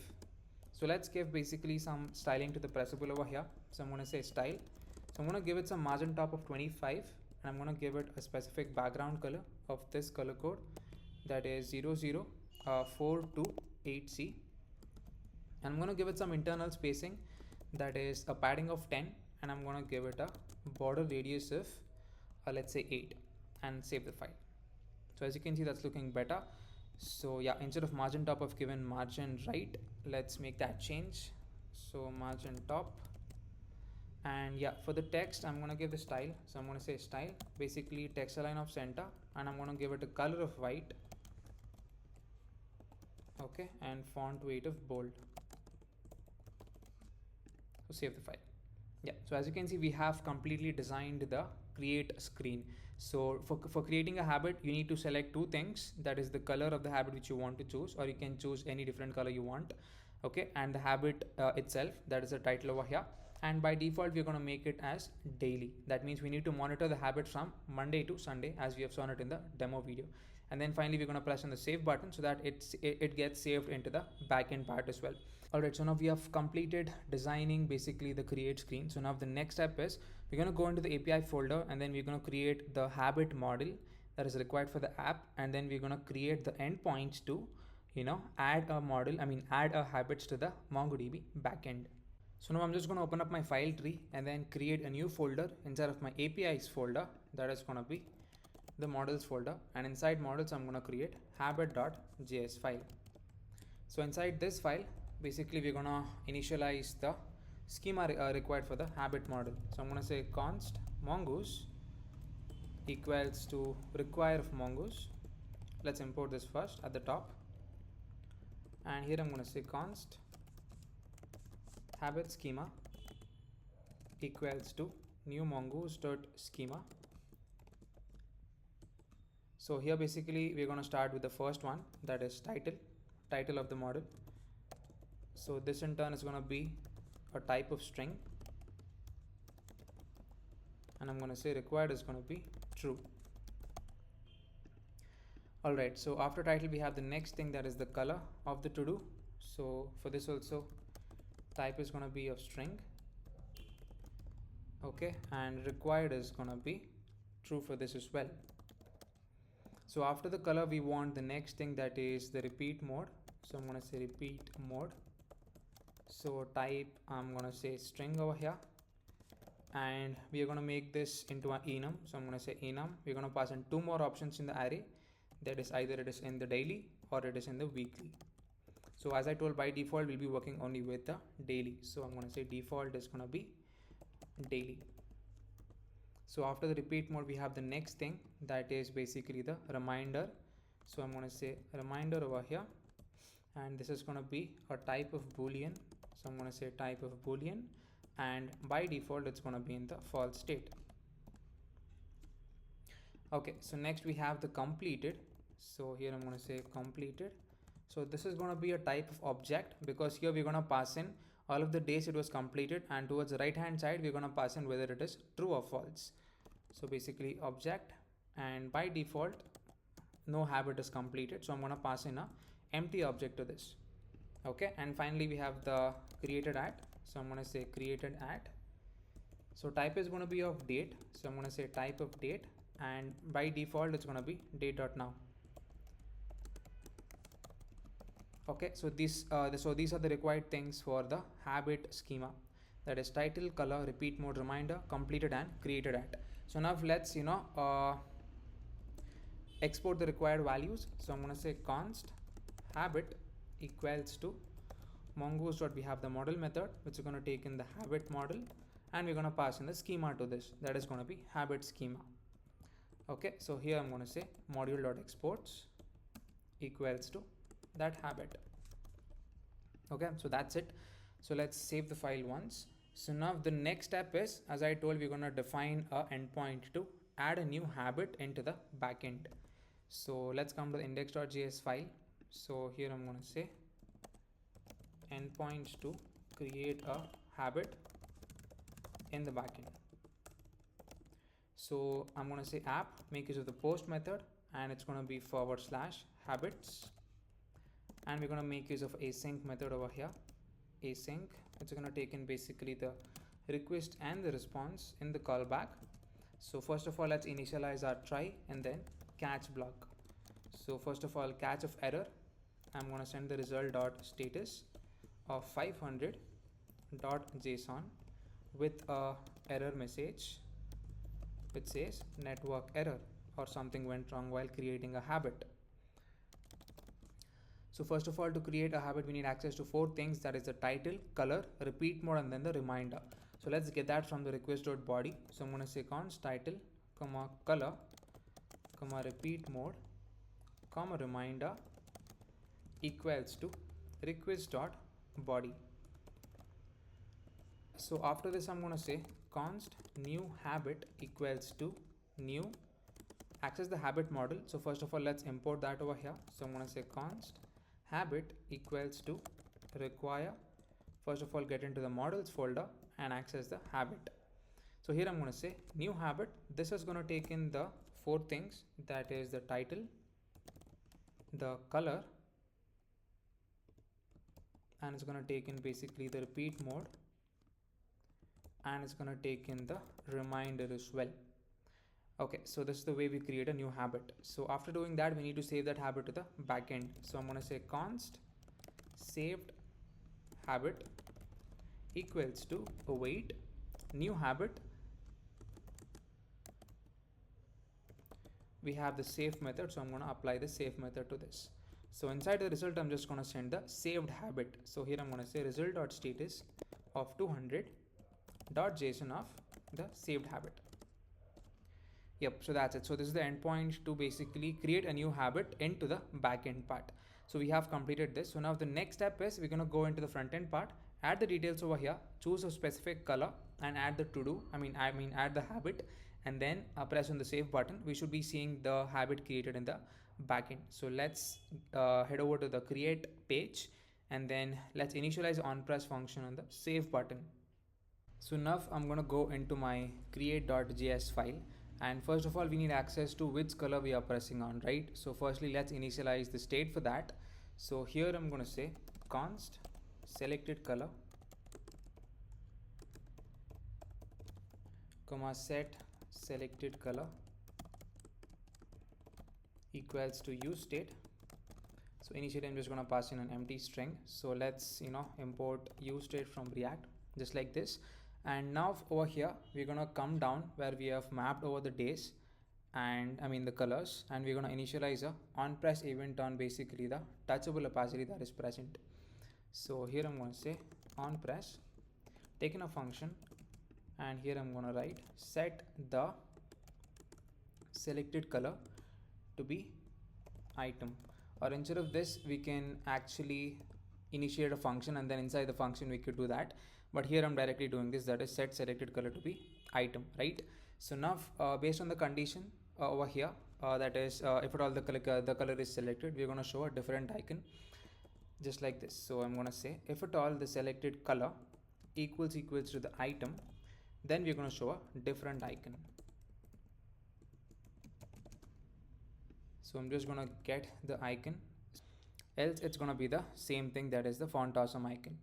So let's give basically some styling to the pressable over here. So I'm going to say style. So I'm going to give it some margin top of 25, and I'm going to give it a specific background color of this color code, that is 00428C. And I'm going to give it some internal spacing, that is a padding of 10, and I'm going to give it a border radius of let's say 8, and save the file. So as you can see, that's looking better. So yeah, instead of margin top, I've given margin right. Let's make that change. So margin top, and yeah, for the text I'm going to give the style. So I'm going to say style, basically text align of center, and I'm going to give it a color of white, okay, and font weight of bold. So save the file. Yeah, so as you can see, we have completely designed the create screen. So for creating a habit, you need to select two things, that is the color of the habit which you want to choose, or you can choose any different color you want, okay, and the habit itself, that is the title over here. And by default, we're going to make it as daily. That means we need to monitor the habit from Monday to Sunday, as we have shown it in the demo video. And then finally, we're going to press on the save button so that it gets saved into the backend part as well. Alright, so now we have completed designing basically the create screen. So now the next step is we're going to go into the API folder, and then we're going to create the habit model that is required for the app, and then we're going to create the endpoints to add a model, add a habits to the MongoDB backend. So now I'm just going to open up my file tree and then create a new folder inside of my APIs folder, that is going to be the models folder, and inside models I'm going to create habit.js file. So inside this file, basically we're going to initialize the schema required for the habit model. So I'm going to say const mongoose equals to require of mongoose. Let's import this first at the top, and here I'm going to say const habit schema equals to new mongoose.schema. So here basically we're going to start with the first one, that is title of the model. So this in turn is going to be a type of string, and I'm going to say required is going to be true. Alright, so after title we have the next thing, that is the color of the to do. So for this also, type is going to be of string, okay, and required is going to be true for this as well. So after the color we want the next thing, that is the repeat mode. So I'm going to say repeat mode. So type, I'm going to say string over here, and we are going to make this into an enum. So I'm going to say enum. We're going to pass in two more options in the array, that is either it is in the daily or it is in the weekly. So as I told, by default we'll be working only with the daily. So I'm going to say default is going to be daily. So after the repeat mode we have the next thing, that is basically the reminder. So I'm going to say reminder over here, and this is going to be a type of boolean. So I'm going to say type of boolean, and by default it's going to be in the false state. Okay, so next we have the completed. So here I'm going to say completed. So this is going to be a type of object, because here we're going to pass in all of the days it was completed, and towards the right hand side we're going to pass in whether it is true or false. So basically object, and by default no habit is completed, so I'm going to pass in a empty object to this. Okay, and finally we have the created at. So I'm going to say created at. So type is going to be of date, so I'm going to say type of date, and by default it's going to be date.now. Okay, so these are the required things for the habit schema, that is title, color, repeat mode, reminder, completed, and created at. So now let's export the required values. So I'm going to say const habit equals to mongoose dot we have the modal method, which is going to take in the habit model, and we're going to pass in the schema to this, that is going to be habit schema. Okay, so here I'm going to say module dot exports equals to that habit. Okay, so that's it. So let's save the file once. So now the next step is, as I told, we're going to define a endpoint to add a new habit into the backend. So let's come to the index.js file. So here I'm going to say endpoints to create a habit in the backend. So I'm going to say app, make use of the post method, and it's going to be / habits, and we're going to make use of async method over here. Async, it's going to take in basically the request and the response in the callback. So first of all, let's initialize our try and then catch block. So first of all, catch of error, I'm going to send the result dot status of 500 dot json with a error message which says network error or something went wrong while creating a habit. So first of all, to create a habit, we need access to 4 things, that is the title, color, repeat mode, and then the reminder. So let's get that from the request.body. So I'm going to say const title, comma color, comma repeat mode, comma reminder equals to request.body. So after this, I'm going to say const new habit equals to new, access the habit model. So first of all, let's import that over here. So I'm going to say const habit equals to require, first of all, get into the models folder and access the habit. So here I'm going to say new habit. This is going to take in the 4 things, that is the title, the color, and it's going to take in basically the repeat mode, and it's going to take in the reminder as well. Okay, so this is the way we create a new habit. So after doing that, we need to save that habit to the backend. So I'm going to say const saved habit equals to await new habit. We have the save method, so I'm going to apply the save method to this. So inside the result, I'm just going to send the saved habit. So here I'm going to say result.status of 200.json of the saved habit. Yep, so that's it. So this is the endpoint to basically create a new habit into the backend part. So we have completed this. So now the next step is we're going to go into the front end part, add the details over here, choose a specific color and add the to do. Add the habit, and then press on the save button. We should be seeing the habit created in the backend. So let's head over to the create page, and then let's initialize onPress function on the save button. So now I'm going to go into my create.js file. And first of all, we need access to which color we are pressing on, right? So firstly, let's initialize the state for that. So here I'm going to say const selected color, comma set selected color equals to use state. So initially I'm just going to pass in an empty string. So let's import use state from React, just like this. And now over here, we're going to come down where we have mapped over the days and the colors, and we're going to initialize a onPress event on basically the touchable opacity that is present. So here I'm going to say onPress, taking a function, and here I'm going to write set the selected color to be item, or instead of this, we can actually initiate a function and then inside the function we could do that. But here I'm directly doing this, that is set selected color to be item, right? So now based on the condition over here, that is if at all the color is selected, we're going to show a different icon, just like this. So I'm going to say if at all the selected color equals to the item, then we're going to show a different icon. So I'm just going to get the icon, else it's going to be the same thing, that is the font awesome icon.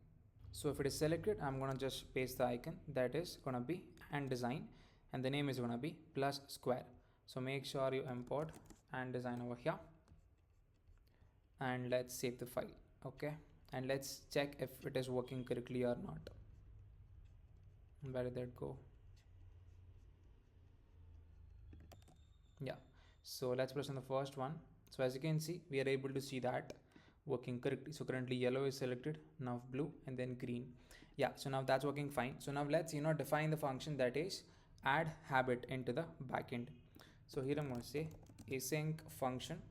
So if it is selected, I'm going to just paste the icon, that is going to be and design, and the name is going to be plus square. So make sure you import and design over here, and let's save the file. Okay, and let's check if it is working correctly or not. Where did that go? Yeah, so let's press on the first one. So as you can see, we are able to see that working correctly. So currently yellow is selected, now blue, and then green. Yeah, so now that's working fine. So now let's define the function that is add habit into the backend. So here I'm going to say async function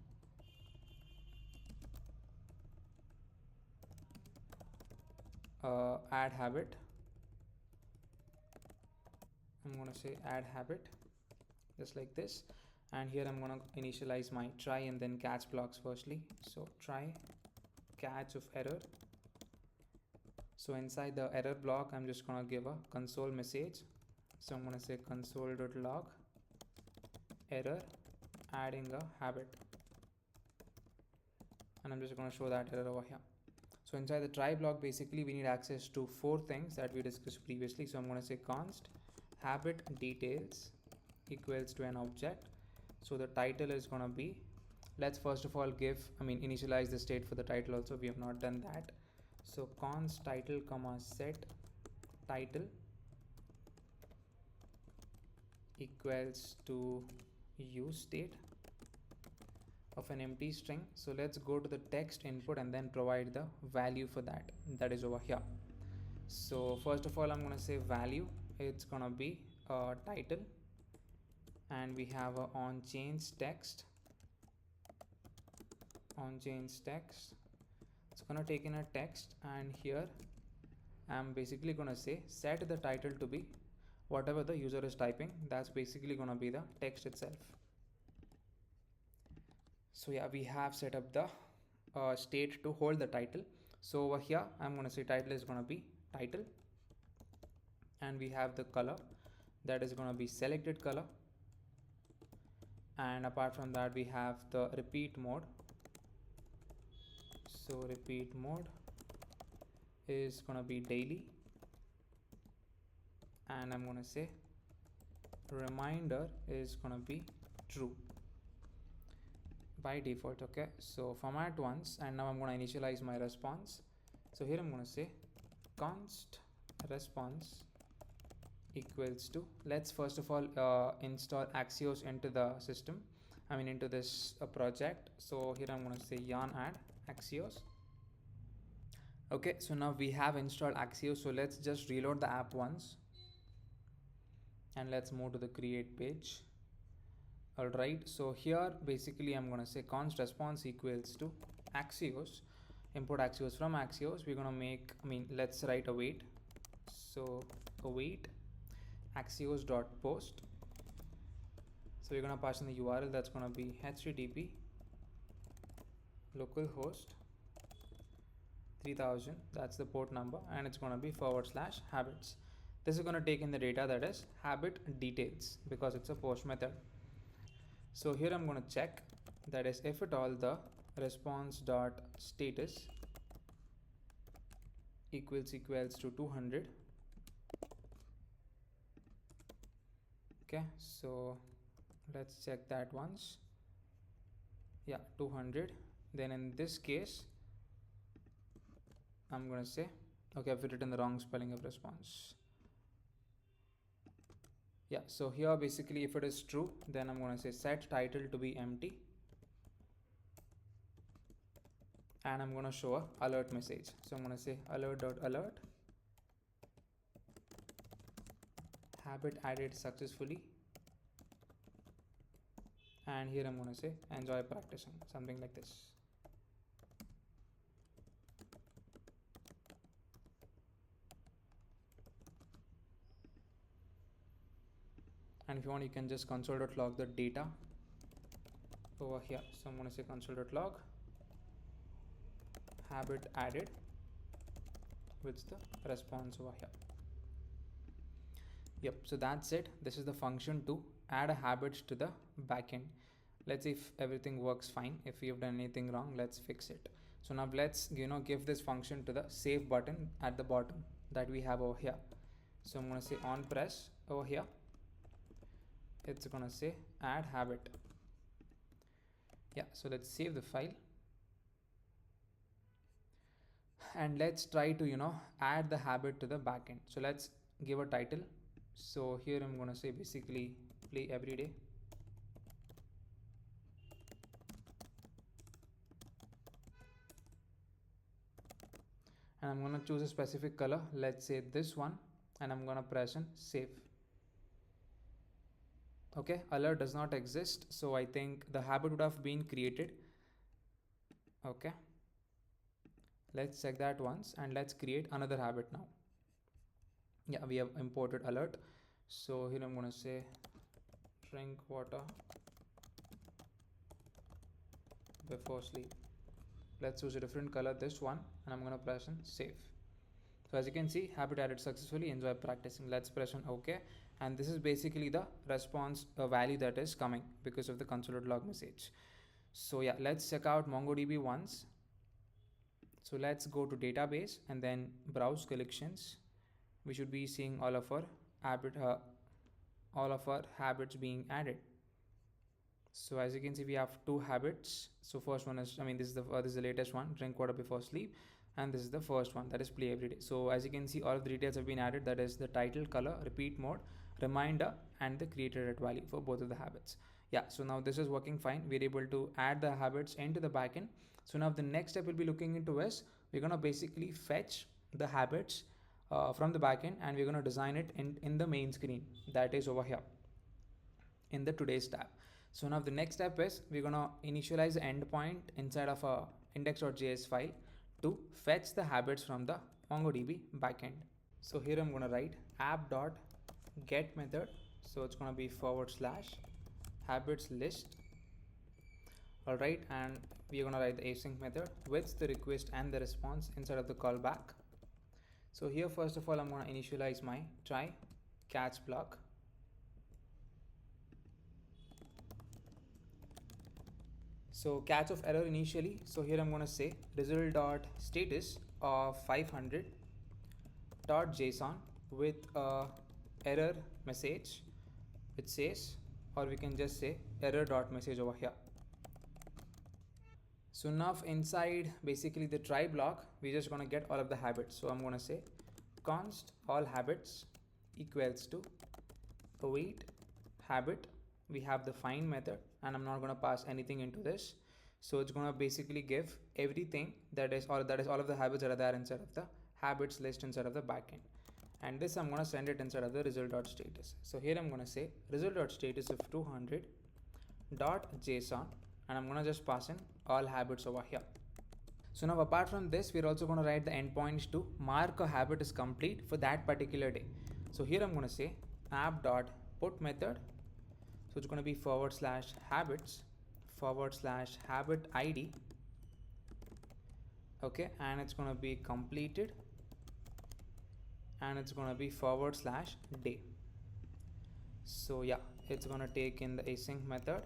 add habit. I'm going to say add habit just like this, and here I'm going to initialize my try and then catch blocks firstly. So try catch of error. So inside the error block I'm just going to give a console message. So I'm going to say console.log error adding a habit, and I'm just going to show that error over here. So inside the try block, basically we need access to 4 things that we discussed previously. So I'm going to say const habit details equals to an object. So the title is going to be, let's first of all initialize the state for the title also. We have not done that. So const title comma set title equals to use state of an empty string. So let's go to the text input and then provide the value for that. That is over here. So first of all, I'm going to say value. It's going to be a title, and we have a on change text. On change text. It's going to take in a text, and here I'm basically going to say set the title to be whatever the user is typing. That's basically going to be the text itself. So yeah, we have set up the state to hold the title. So over here I'm going to say title is going to be title, and we have the color that is going to be selected color, and apart from that we have the repeat mode. So repeat mode is going to be daily, and I'm going to say reminder is going to be true by default. Okay, so format once, and now I'm going to initialize my response. So here I'm going to say const response equals to, let's first of all install Axios into the system, into this project. So here I'm going to say yarn add Axios. Okay, so now we have installed Axios. So let's just reload the app once, and let's move to the create page. Alright, so here basically I'm going to say const response equals to Axios, import Axios from Axios. We're going to make, let's write await. So await axios.post. So we're going to pass in the URL that's going to be http localhost 3000, that's the port number, and it's going to be / habits. This is going to take in the data that is habit details because it's a post method. So here I'm going to check, that is if at all the response.status equals to 200. Okay, so let's check that once. Yeah, 200. Then in this case I'm going to say, okay, I've written the wrong spelling of response. Yeah, so here basically if it is true, then I'm going to say set title to be empty, and I'm going to show a alert message. So I'm going to say alert.alert habit added successfully, and here I'm going to say enjoy practicing, something like this. And if you want, you can just console.log the data over here. So I'm going to say console.log habit added with the response over here. Yep, so that's it. This is the function to add a habit to the backend. Let's see if everything works fine. If we have done anything wrong, let's fix it. So now let's give this function to the save button at the bottom that we have over here. So I'm going to say on press over here, it's going to say add habit. Yeah, so let's save the file, and let's try to add the habit to the backend. So let's give a title. So here I'm going to say basically play every day. and I'm going to choose a specific color, let's say this one, and I'm going to press on save. Okay, alert does not exist, so I think the habit would have been created. Okay, let's check that once and let's create another habit now. Yeah, we have imported alert. So here I'm going to say drink water before sleep. Let's choose a different color, this one, and I'm going to press on save. So as you can see, habit added successfully, enjoy practicing. Let's press on OK, and this is basically the response value that is coming because of the console.log message. So yeah, let's check out MongoDB once. So let's go to database and then browse collections. We should be seeing all of our habits being added. So as you can see, we have two habits. So first one is, this is the latest one, drink water before sleep, and this is the first one, that is play every day. So as you can see, all of the details have been added, that is the title, color, repeat mode, reminder, and the created at value for both of the habits. Yeah, so now this is working fine. We're able to add the habits into the backend. So now the next step we'll be looking into is we're gonna basically fetch the habits from the backend, and we're gonna design it in the main screen that is over here in the today's tab. So now the next step is we're gonna initialize the endpoint inside of a index.js file to fetch the habits from the MongoDB backend. So here I'm gonna write app.get method. So it's gonna be / habits list. Alright, and we're gonna write the async method with the request and the response inside of the callback. So here first of all I'm gonna initialize my try catch block. So catch of error initially. So here I'm going to say result.status of 500.json with a error message which says, or we can just say error.message over here. So now inside basically the try block, we're just going to get all of the habits. So I'm going to say const all habits equals to await habit. We have the find method, and I'm not going to pass anything into this. So it's going to basically give everything that is all of the habits that are there inside of the habits list inside of the backend. And this I'm going to send it inside of the result.status. So here I'm going to say result.status of 200.json, and I'm going to just pass in all habits over here. So now apart from this, we're also going to write the endpoints to mark a habit is complete for that particular day. So here I'm going to say app.put method. So it's going to be /habits /habit ID. Okay, and it's going to be completed, and it's going to be /day. So yeah, it's going to take in the async method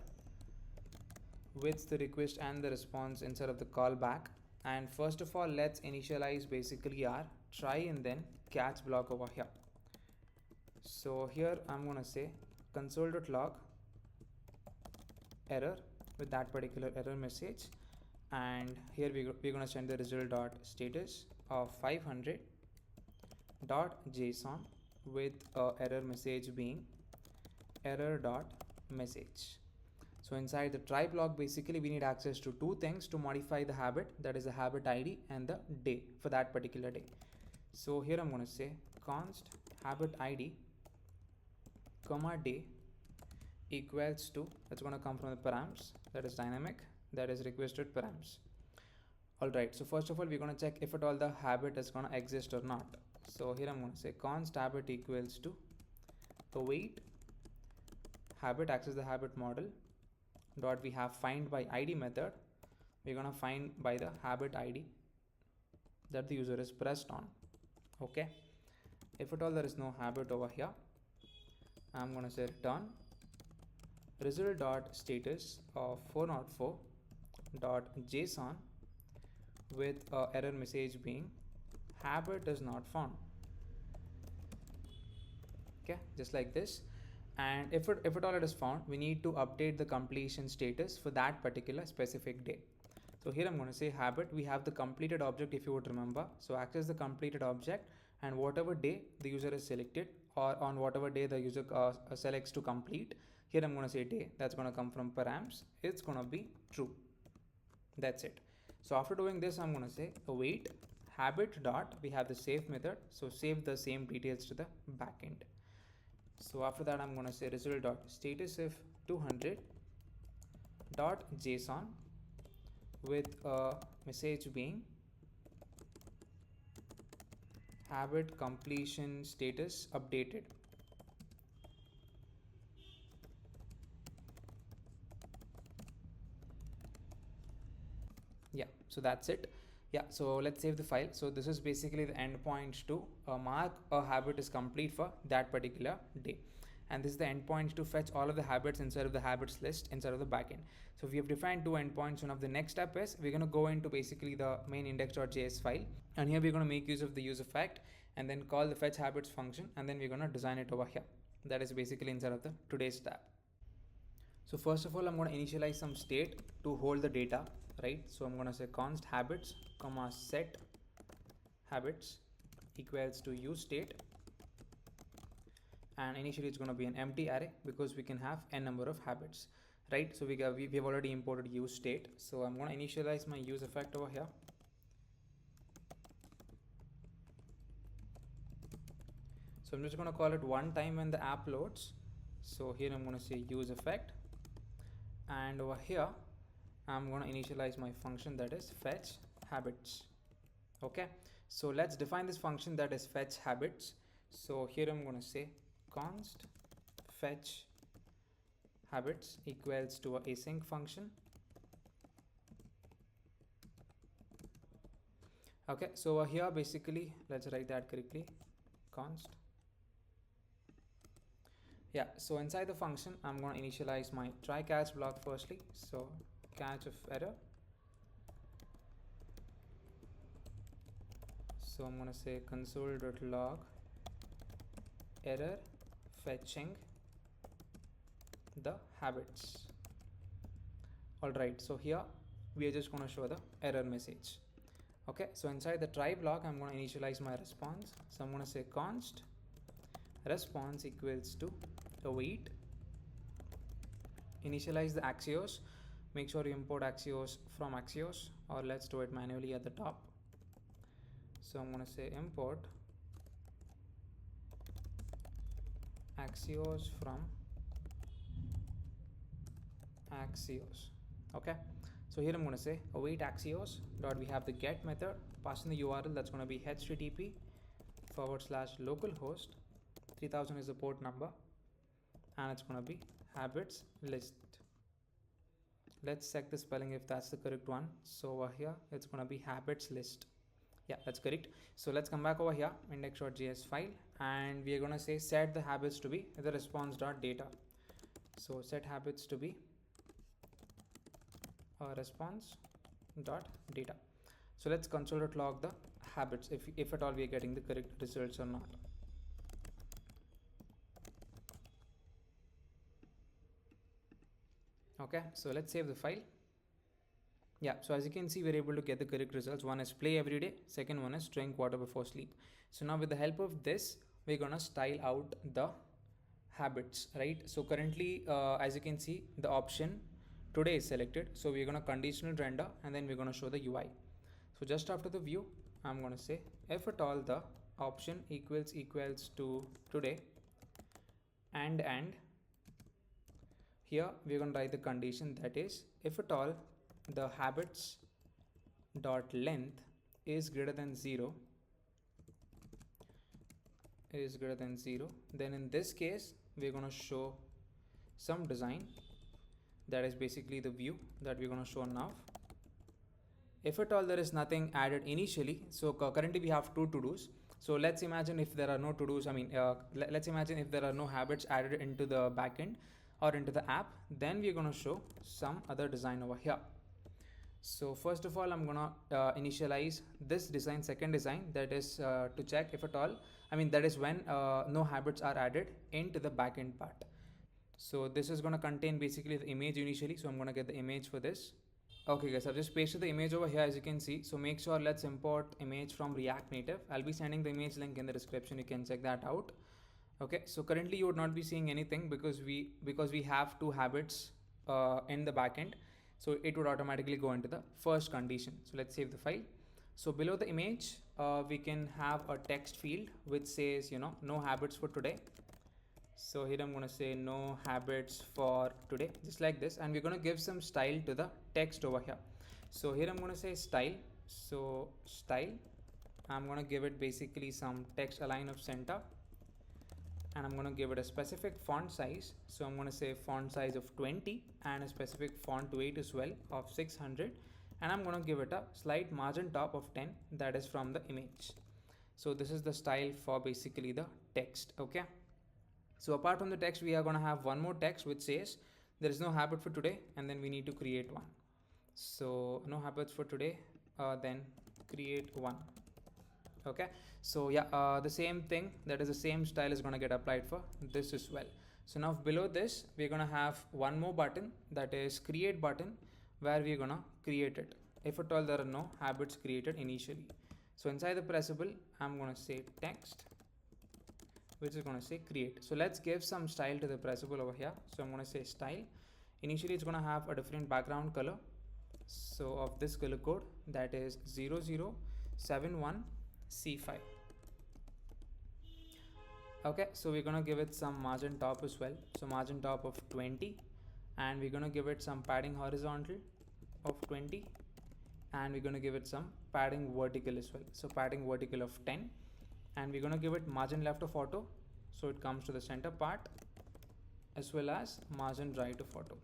with the request and the response inside of the callback. And first of all, let's initialize basically our try and then catch block over here. So here I'm going to say console.log error with that particular error message, and here we're going to send the result.status of 500.json with error message being error.message. So inside the try block, basically we need access to two things to modify the habit, that is the habit ID and the day for that particular day. So here I'm going to say const habit ID comma day equals to, that's going to come from the params, that is dynamic, that is requested params. Alright, so first of all we're going to check if at all the habit is going to exist or not. So here I'm going to say const habit equals to await habit, access the habit model dot we have find by ID method. We're going to find by the habit ID that the user is pressed on. Okay, if at all there is no habit over here, I'm going to say return result.status of 404.json with a error message being habit is not found. Okay, just like this. And if at all it is found, we need to update the completion status for that particular specific day. So here I'm going to say habit, we have the completed object if you would remember. So access the completed object, and whatever day the user is selected, or on whatever day the user selects to complete, here I'm going to say day, that's going to come from params, it's going to be true. That's it. So after doing this, I'm going to say await habit dot, we have the save method, so save the same details to the backend. So after that I'm going to say result dot status if 200 dot json with a message being habit completion status updated. Yeah, so that's it. Yeah, so let's save the file. So this is basically the endpoint to mark a habit is complete for that particular day. And this is the endpoint to fetch all of the habits inside of the habits list inside of the backend. So we have defined two endpoints. One of the next step is we're going to go into basically the main index.js file. And here we're going to make use of the use effect and then call the fetch habits function. And then we're going to design it over here. That is basically inside of the today's tab. So first of all, I'm going to initialize some state to hold the data, right? So I'm going to say const habits comma set habits equals to use state, and initially it's going to be an empty array because we can have n number of habits, right? So we have already imported use state. So I'm going to initialize my use effect over here. So I'm just going to call it one time when the app loads. So here I'm going to say use effect, and over here I'm going to initialize my function that is fetch habits. Okay, so let's define this function that is fetch habits. So here I'm going to say const fetch habits equals to a async function. Okay, so over here basically let's write that correctly, const. Yeah, so inside the function I'm going to initialize my try catch block firstly. So catch of error. So I'm going to say console.log error fetching the habits. Alright, so here we are just going to show the error message. Okay, so inside the try block I'm going to initialize my response. So I'm going to say const response equals to await. Initialize the Axios. Make sure you import Axios from Axios, or let's do it manually at the top. So I'm going to say import Axios from Axios. Okay, so here I'm going to say await Axios dot, we have the get method, passing the URL that's going to be http /localhost 3000 is the port number, and it's going to be habits list. Let's check the spelling if that's the correct one. So over here it's going to be habits list. Yeah, that's correct. So let's come back over here, index.js file, and we are going to say set the habits to be the response.data. So set habits to be response.data. So let's console.log the habits if at all we are getting the correct results or not. Okay, so let's save the file. Yeah, so as you can see, we're able to get the correct results. One is play every day, second one is drink water before sleep. So now with the help of this, we're gonna style out the habits, right? So currently, as you can see, the option today is selected. So we're gonna conditional render and then we're gonna show the UI. So just after the view, I'm gonna say if at all the option equals to today and here we're going to write the condition that is if at all the habits dot length is greater than 0, then in this case we're going to show some design that is basically the view that we're going to show now. If at all there is nothing added initially, so currently we have two to-dos. So let's imagine if there are no to-dos, let's imagine if there are no habits added into the backend or into the app, then we're going to show some other design over here. So first of all, I'm going to initialize this design, second design, that is to check if at all, that is when no habits are added into the backend part. So this is going to contain basically the image initially. So I'm going to get the image for this. Okay guys, I've just pasted the image over here as you can see. So make sure let's import image from React Native. I'll be sending the image link in the description. You can check that out. Okay, so currently you would not be seeing anything because we have two habits in the backend. So it would automatically go into the first condition. So let's save the file. So below the image, we can have a text field which says, no habits for today. So here I'm going to say no habits for today, just like this, and we're going to give some style to the text over here. So here I'm going to say style. So style, I'm going to give it basically some text align of center, and I'm going to give it a specific font size. So I'm going to say font size of 20 and a specific font weight as well of 600, and I'm going to give it a slight margin top of 10, that is from the image. So this is the style for basically the text. Okay, so apart from the text, we are going to have one more text which says there is no habit for today, and then we need to create one. So no habits for today, then create one. Okay, so yeah, the same thing, that is the same style, is going to get applied for this as well. So now below this, we're going to have one more button, that is create button, where we're going to create it if at all there are no habits created initially. So inside the pressable, I'm going to say text, which is going to say create. So let's give some style to the pressable over here. So I'm going to say style. Initially it's going to have a different background color, so of this color code, that is 0071C5. Okay, so we're going to give it some margin top as well, so margin top of 20, and we're going to give it some padding horizontal of 20, and we're going to give it some padding vertical as well, so padding vertical of 10, and we're going to give it margin left of auto, so it comes to the center part, as well as margin right of auto.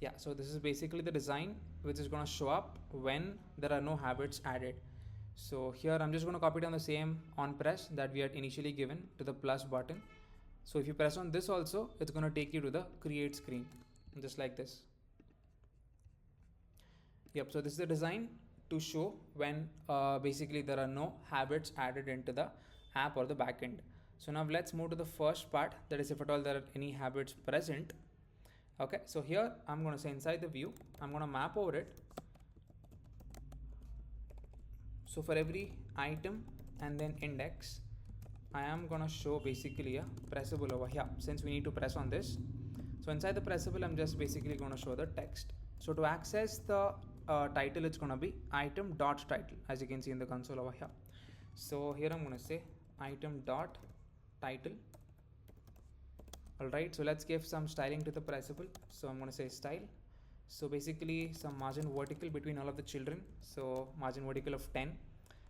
Yeah, so this is basically the design which is going to show up when there are no habits added. So here I'm just going to copy down the same on press that we had initially given to the plus button. So if you press on this also, it's going to take you to the create screen, just like this. Yep, so this is the design to show when basically there are no habits added into the app or the backend. So now let's move to the first part, that is if at all there are any habits present. Okay, so here I'm going to say inside the view, I'm going to map over it. So for every item and then index, I am going to show basically a pressable over here, since we need to press on this. So inside the pressable, I'm just basically going to show the text. So to access the title, it's going to be item dot title, as you can see in the console over here. So here I'm going to say item dot title. Alright, so let's give some styling to the pressable. So I'm going to say style. So basically some margin vertical between all of the children. So margin vertical of 10.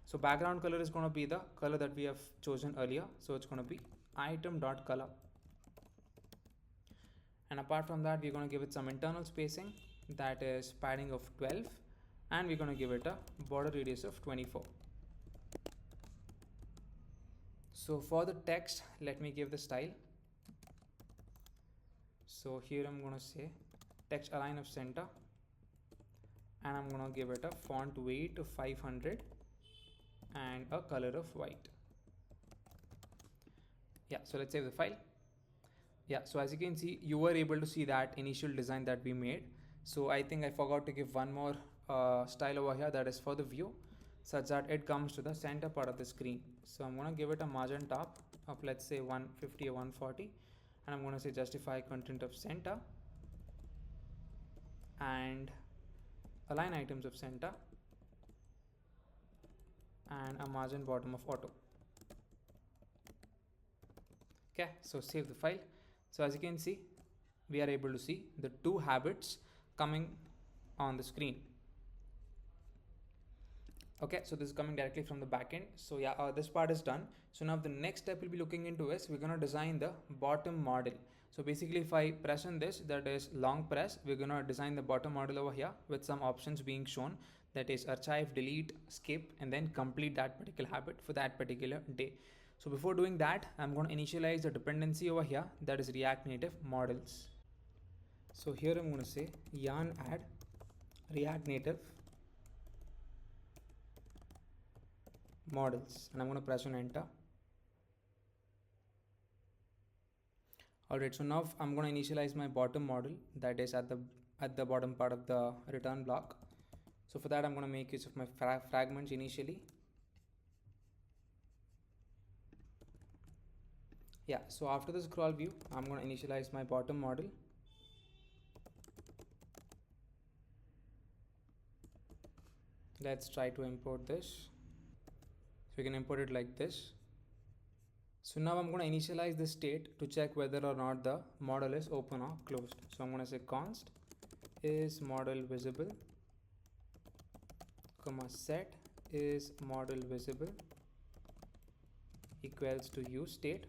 So background color is going to be the color that we have chosen earlier. So it's going to be item.color. And apart from that, we're going to give it some internal spacing, that is padding of 12. And we're going to give it a border radius of 24. So for the text, let me give the style. So here I'm going to say text align of center, and I'm going to give it a font weight of 500 and a color of white. Yeah, so let's save the file. Yeah, so as you can see, you were able to see that initial design that we made. So I think I forgot to give one more style over here, that is for the view, such that it comes to the center part of the screen. So I'm going to give it a margin top of, let's say, 150 or 140, and I'm going to say justify content of center and align items of center and a margin bottom of auto. Okay, so save the file. So as you can see, we are able to see the two habits coming on the screen. Okay, so this is coming directly from the backend. So yeah, this part is done. So now the next step we'll be looking into is we're going to design the bottom model. So basically if I press on this, that is long press, we're going to design the bottom model over here with some options being shown, that is archive, delete, skip, and then complete that particular habit for that particular day. So before doing that, I'm going to initialize the dependency over here, that is React Native models. So here I'm going to say yarn add React Native models, and I'm going to press on enter. Alright, so now I'm going to initialize my bottom model, that is at the bottom part of the return block. So for that, I'm going to make use of my fragments initially. Yeah, so after the scroll view, I'm going to initialize my bottom model. Let's try to import this. So we can import it like this. So now I'm going to initialize the state to check whether or not the model is open or closed. So I'm going to say const is model visible, comma set is model visible equals to use state.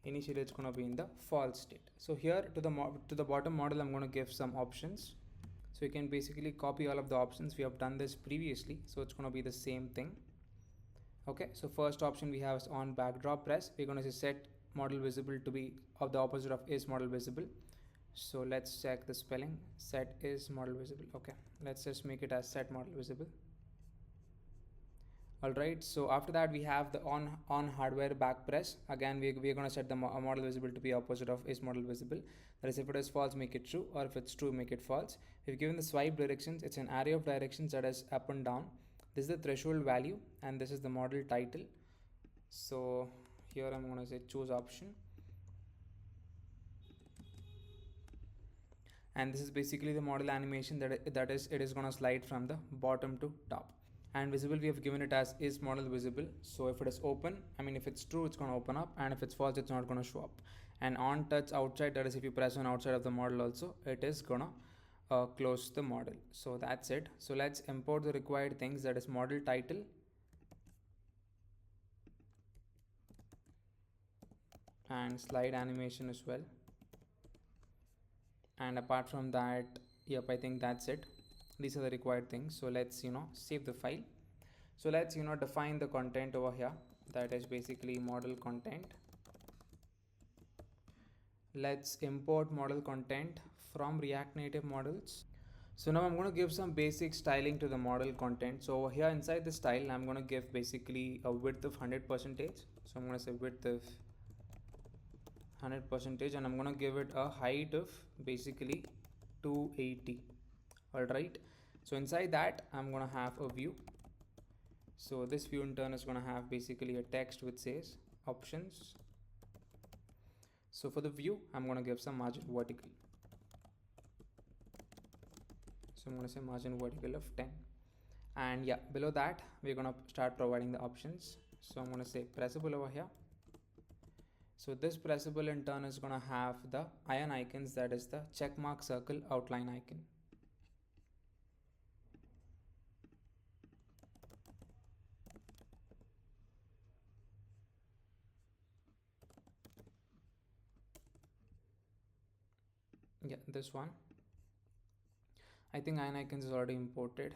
Initially it's going to be in the false state. So here to the bottom model I'm going to give some options. So you can basically copy all of the options. We have done this previously, so it's going to be the same thing. Okay, so first option we have is on backdrop press. We're going to say set model visible to be of the opposite of is model visible. So let's check the spelling. Set is model visible. Okay, let's just make it as set model visible. Alright, so after that we have the on hardware back press. Again we're going to set the model visible to be opposite of is model visible. That is, if it is false make it true, or if it's true make it false. We've given the swipe directions. It's an array of directions that is up and down. This is the threshold value and this is the model title. So here I'm going to say choose option, and this is basically the model animation that is it is going to slide from the bottom to top. And visible we have given it as is model visible. So if it is open, if it's true it's going to open up, and if it's false it's not going to show up. And on touch outside, that is if you press on outside of the model also, it is gonna close the model. So that's it. So let's import the required things, that is model title, and slide animation as well. And apart from that, yep, I think that's it. These are the required things. So let's save the file. So let's define the content over here, that is basically model content. Let's import model content from React Native models. So now I'm going to give some basic styling to the model content. So over here inside the style I'm going to give basically a width of 100%. So I'm going to say width of 100%, and I'm going to give it a height of basically 280. Alright, so inside that I'm going to have a view. So this view in turn is going to have basically a text which says options. So for the view I'm going to give some margin vertical. So I'm going to say margin vertical of 10. And yeah, below that we're going to start providing the options. So I'm going to say pressable over here. So this pressable in turn is going to have the iron icons, that is the check mark, circle, outline icon. Yeah, this one. I think iron icons is already imported.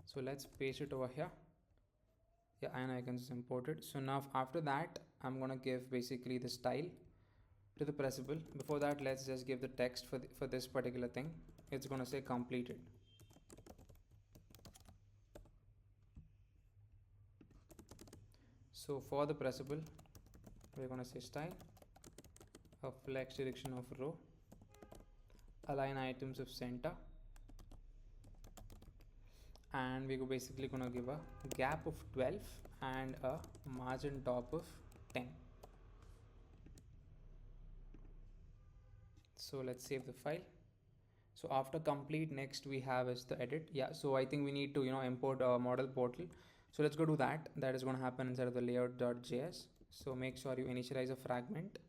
So let's paste it over here. Yeah, iron icons is imported. So now after that I'm going to give basically the style to the pressable. Before that let's just give the text for this particular thing. It's going to say completed. So for the pressable we're going to say style of flex direction of row, align items of center, and we're basically going to give a gap of 12 and a margin top of 10. So let's save the file. So after complete, next we have is the edit. Yeah, so I think we need to import a model portal. So let's go do that. That is going to happen inside of the layout.js. So make sure you initialize a fragment.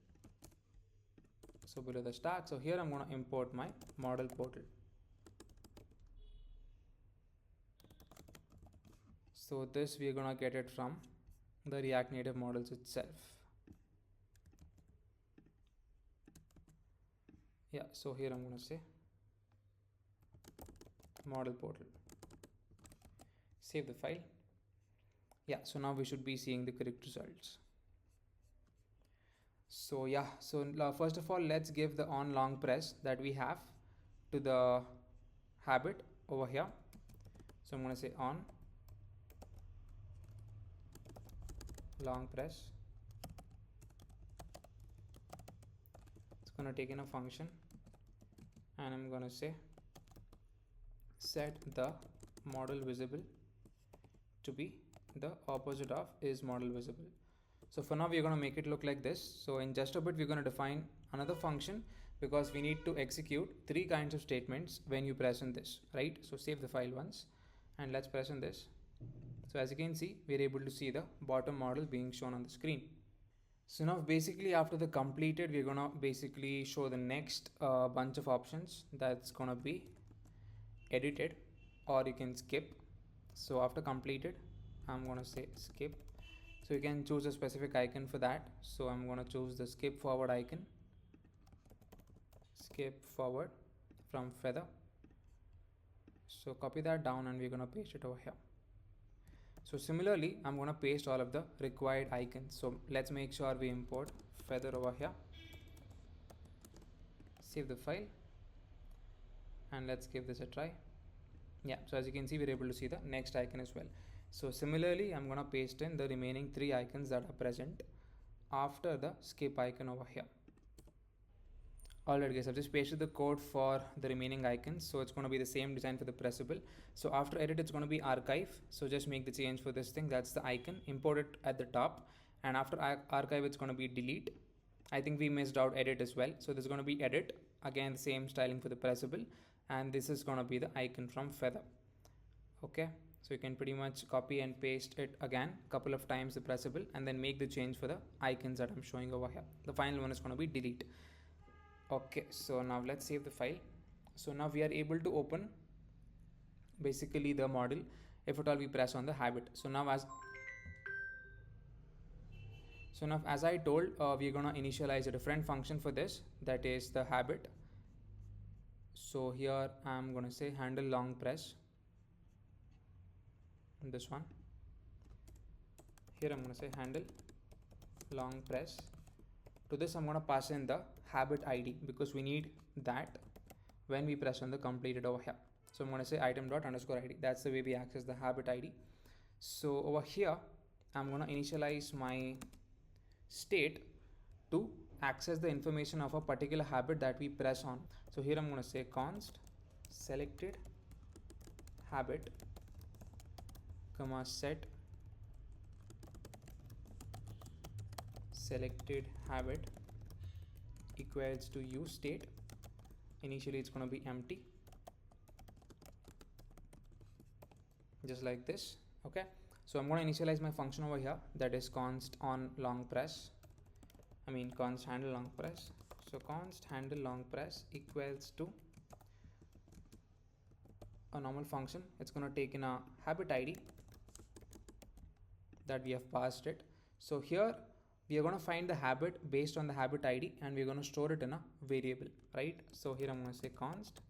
So below the stack, so here I'm going to import my model portal. So this we are going to get it from the React Native models itself. Yeah, so here I'm going to say model portal. Save the file. Yeah, so now we should be seeing the correct results. So yeah, so first of all let's give the on long press that we have to the habit over here. So I'm going to say on long press. It's going to take in a function, and I'm going to say set the model visible to be the opposite of is model visible. So for now we're going to make it look like this. So in just a bit we're going to define another function, because we need to execute 3 kinds of statements when you press on this, right? So save the file once. and let's press on this. So as you can see, we're able to see the bottom model being shown on the screen. So now basically after the completed, we're gonna basically show the next bunch of options. That's gonna be edited, or you can skip. So after completed, I'm gonna say skip. So you can choose a specific icon for that. So I'm gonna choose the skip forward icon. Skip forward from feather. So copy that down and we're gonna paste it over here. So similarly, I'm gonna paste all of the required icons. So let's make sure we import feather over here. Save the file and let's give this a try. Yeah, so as you can see, we're able to see the next icon as well. So similarly, I'm gonna paste in the remaining 3 icons that are present after the skip icon over here. Alright guys, I've just pasted the code for the remaining icons. So it's going to be the same design for the pressable. So after edit, it's going to be archive. So just make the change for this thing. That's the icon. Import it at the top. And after archive, it's going to be delete. I think we missed out edit as well. So this is going to be edit. Again, the same styling for the pressable. And this is going to be the icon from feather. Okay. So you can pretty much copy and paste it again a couple of times the pressable and then make the change for the icons that I'm showing over here. The final one is going to be delete. Okay, so now let's save the file. So now we are able to open basically the model if at all we press on the habit. So now as I told, we're gonna initialize a different function for this, that is the habit. So here I'm gonna say handle long press, this one. Here I'm gonna say handle long press. To this I'm going to pass in the habit ID because we need that when we press on the completed over here. So I'm going to say item._id. That's the way we access the habit ID. So over here I'm going to initialize my state to access the information of a particular habit that we press on. So here I'm going to say const selected habit comma set selected habit equals to use state. Initially it's going to be empty, just like this. Okay, so I'm going to initialize my function over here, that is const on long press, const handle long press. So const handle long press equals to a normal function. It's going to take in a habit ID that we have passed it. So here we are going to find the habit based on the habit ID and we're going to store it in a variable, right? So here I'm going to say const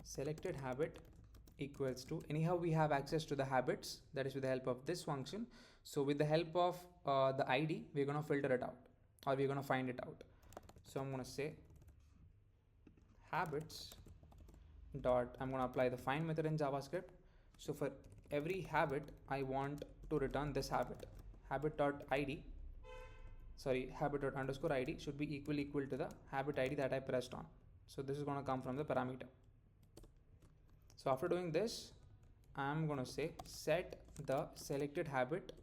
selected habit equals to, anyhow we have access to the habits, that is with the help of this function. So with the help of the ID, we're going to filter it out, or we're going to find it out. So I'm going to say habits dot, I'm going to apply the find method in JavaScript. So for every habit I want to return this habit, habit.id should be equal to the habit ID that I pressed on. So this is going to come from the parameter. So after doing this, I'm going to say set the selected habit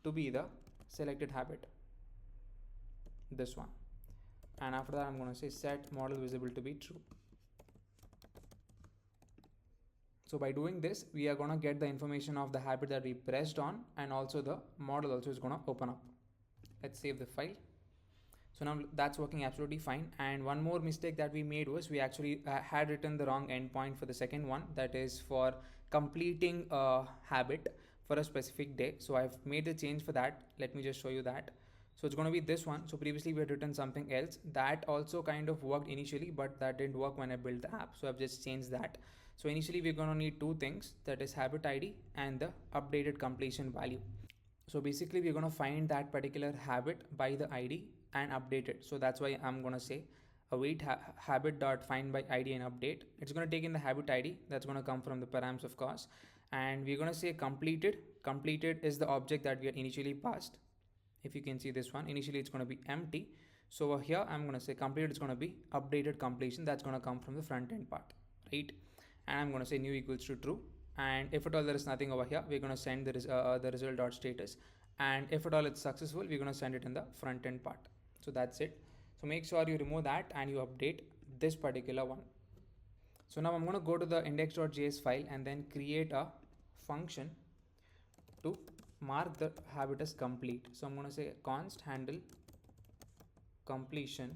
to be the selected habit, this one. And after that I'm going to say set modal visible to be true. So by doing this, we are going to get the information of the habit that we pressed on, and also the model also is going to open up. Let's save the file. So now that's working absolutely fine. And one more mistake that we made was we actually had written the wrong endpoint for the second one, that is for completing a habit for a specific day. So I've made the change for that. Let me just show you that. So it's going to be this one. So previously we had written something else that also kind of worked initially, but that didn't work when I built the app. So I've just changed that. So initially we're going to need two things, that is habit ID and the updated completion value. So basically we're going to find that particular habit by the ID and update it. So that's why I'm going to say await habit.find by ID and update. It's going to take in the habit ID that's going to come from the params, of course. And we're going to say completed. Completed is the object that we had initially passed. If you can see this one, initially it's going to be empty. So over here I'm going to say completed is going to be updated completion. That's going to come from the front end part, right? And I'm going to say new equals to true. And if at all there is nothing over here, we're going to send the result.status. And if at all it's successful, we're going to send it in the front end part. So that's it. So make sure you remove that and you update this particular one. So now I'm going to go to the index.js file and then create a function to mark the habit as complete. So I'm going to say const handle completion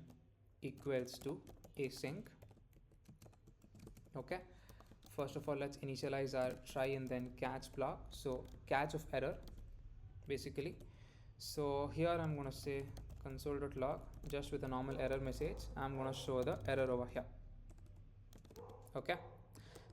equals to async. Okay, first of all let's initialize our try and then catch block. So catch of error basically. So here I'm going to say console.log just with a normal error message. I'm going to show the error over here. Okay,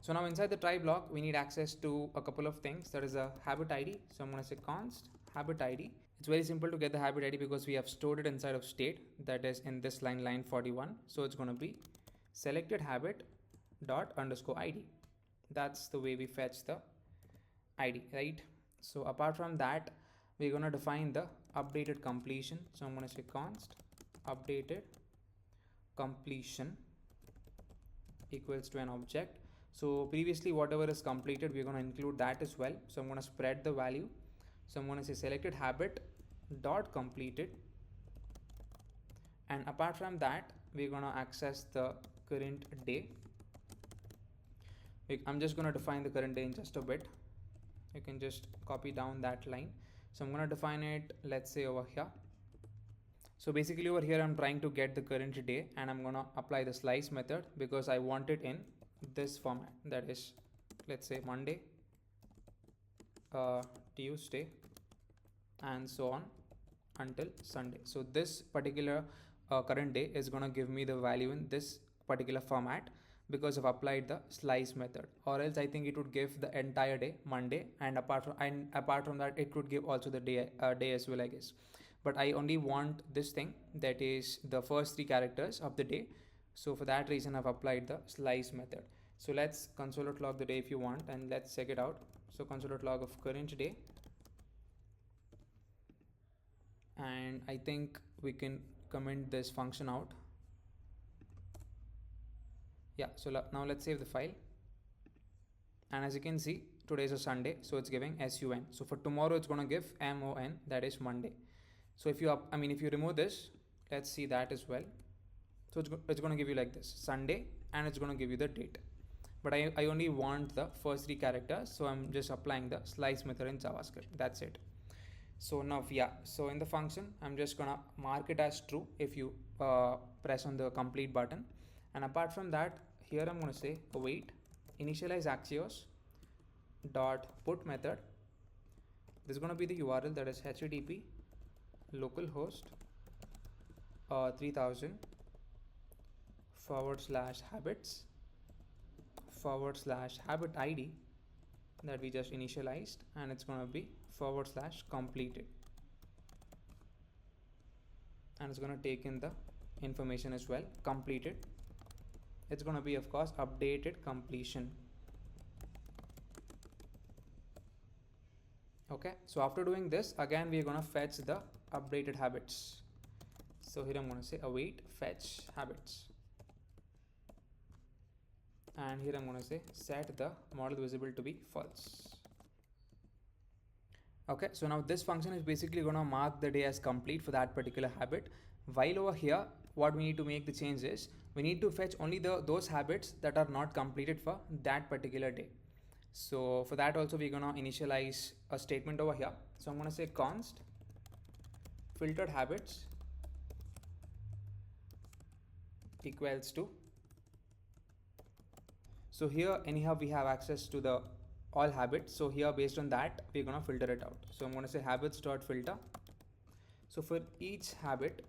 so now inside the try block we need access to a couple of things. That is a habit id. So I'm going to say const habit id. It's very simple to get the habit id because we have stored it inside of state, that is in this line 41. So it's going to be selected habit dot underscore id. That's the way we fetch the id, right? So apart from that we're going to define the updated completion. So I'm going to say const updated completion equals to an object. So previously whatever is completed we're going to include that as well. So I'm going to spread the value. So I'm going to say selected habit dot completed, and apart from that we're going to access the current day. I'm just going to define the current day in just a bit. You can just copy down that line. So I'm going to define it, let's say over here. So basically over here I'm trying to get the current day, and I'm going to apply the slice method because I want it in this format, that is let's say Monday, Tuesday, and so on until Sunday. So this particular current day is going to give me the value in this particular format because I've applied the slice method, or else I think it would give the entire day Monday, and apart from that it could give also the day as well, I guess. But I only want this thing, that is the first 3 characters of the day. So for that reason I've applied the slice method. So let's console.log the day if you want, and let's check it out. So console.log of current day, and I think we can comment this function out. Yeah, so now let's save the file, and as you can see today is a Sunday, so it's giving sun. So for tomorrow it's going to give mon, that is Monday. So if you if you remove this, let's see that as well. So it's going to give you like this Sunday, and it's going to give you the date, but I only want the first 3 characters, so I'm just applying the slice method in JavaScript. That's it. So now so in the function I'm just gonna mark it as true if you press on the complete button, and apart from that here I'm going to say await initialize axios dot put method. This is going to be the URL, that is http localhost 3000 /habits /habit id that we just initialized, and it's going to be /completed, and it's going to take in the information as well, completed. It's going to be of course updated completion. Okay, so after doing this again we're going to fetch the updated habits. So here I'm going to say await fetch habits, and here I'm going to say set the modal visible to be false. Okay, so now this function is basically going to mark the day as complete for that particular habit, while over here what we need to make the change is we need to fetch only those habits that are not completed for that particular day. So for that also we're going to initialize a statement over here. So I'm going to say const filtered habits equals to, so here anyhow we have access to the all habits, so here based on that we're going to filter it out. So I'm going to say habits dot filter. So for each habit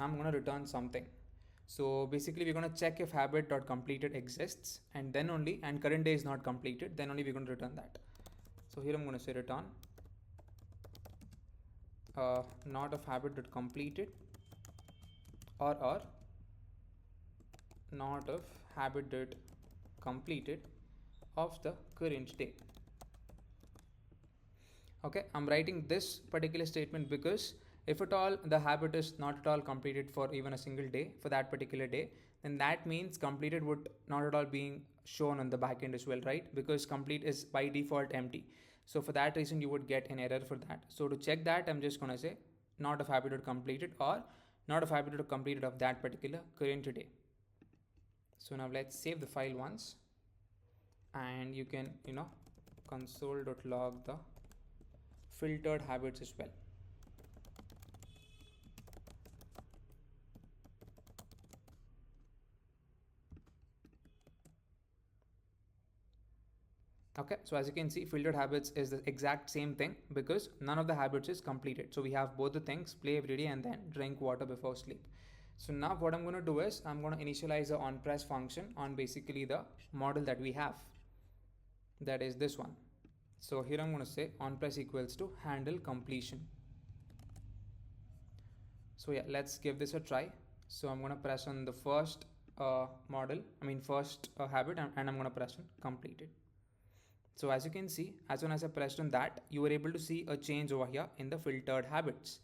I'm going to return something. So basically we're going to check if habit dot completed exists, and then only, and current day is not completed, then only we're going to return that. So here I'm going to say return not of habit dot completed or not of habit dot completed of the current day. Okay, I'm writing this particular statement because if at all the habit is not at all completed for even a single day for that particular day, then that means completed would not at all being shown on the backend as well, right? Because complete is by default empty. So for that reason you would get an error for that. So to check that I'm just going to say not of habit dot completed or not of habit dot completed of that particular current day. So now let's save the file once. and you can console.log the filtered habits as well. Okay, so as you can see, filtered habits is the exact same thing because none of the habits is completed. So we have both the things, play every day and then drink water before sleep. So now what I'm going to do is I'm going to initialize the onPress function on basically the model that we have. That is this one. So here I'm going to say onPress equals to handle completion. So yeah, let's give this a try. So I'm going to press on the first first habit, and I'm going to press on completed. So as you can see, as soon as I pressed on that, you were able to see a change over here in the filtered habits.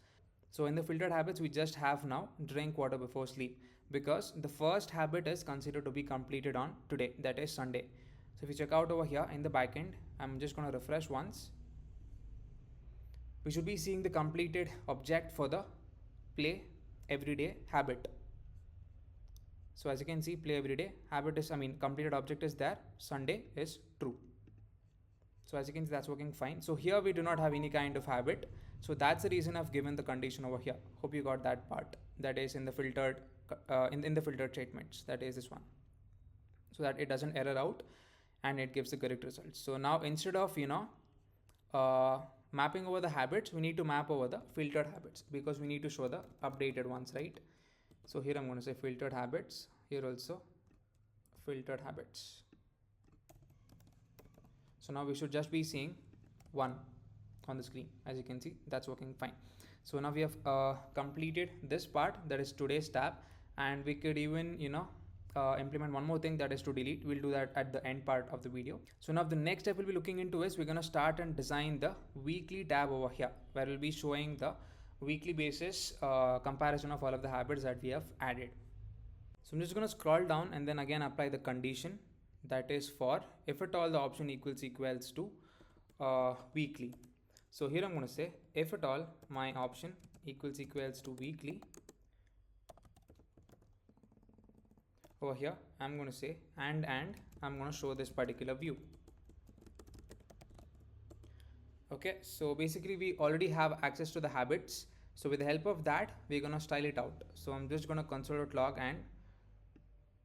So in the filtered habits, we just have now drink water before sleep because the first habit is considered to be completed on today, that is Sunday. So if you check out over here in the backend, I'm just going to refresh once. We should be seeing the completed object for the play everyday habit. So as you can see, play everyday habit is, completed object is there, Sunday is true. So as you can see, that's working fine. So here we do not have any kind of habit. So that's the reason I've given the condition over here. Hope you got that part. That is in the filtered in the filtered statements. That is this one. So that it doesn't error out and it gives the correct results. So now instead of mapping over the habits, we need to map over the filtered habits because we need to show the updated ones, right? So here I'm going to say filtered habits. Here also filtered habits. So now we should just be seeing one on the screen. As you can see, that's working fine. So now we have completed this part, that is today's tab, and we could even implement one more thing, that is to delete. We'll do that at the end part of the video. So now the next step we'll be looking into is we're going to start and design the weekly tab over here, where we'll be showing the weekly basis comparison of all of the habits that we have added. So I'm just going to scroll down and then again apply the condition, that is for if at all the option equals to weekly. So here I'm going to say if at all my option equals to weekly. Over here I'm going to say and I'm going to show this particular view. Okay, so basically we already have access to the habits. So with the help of that, we're going to style it out. So I'm just going to console.log, and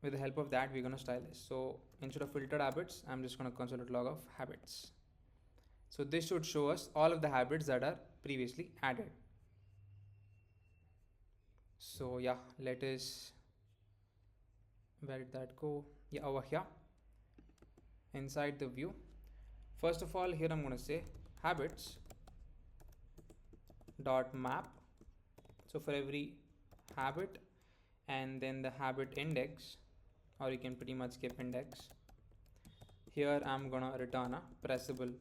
with the help of that, we're going to style this. So instead of filtered habits, I'm just going to console.log of habits. So this should show us all of the habits that are previously added. So yeah, let us, where did that go? Yeah, over here inside the view. First of all, here I'm going to say habits dot map. So for every habit, and then the habit index, or you can pretty much skip index. Here I'm gonna return a pressable.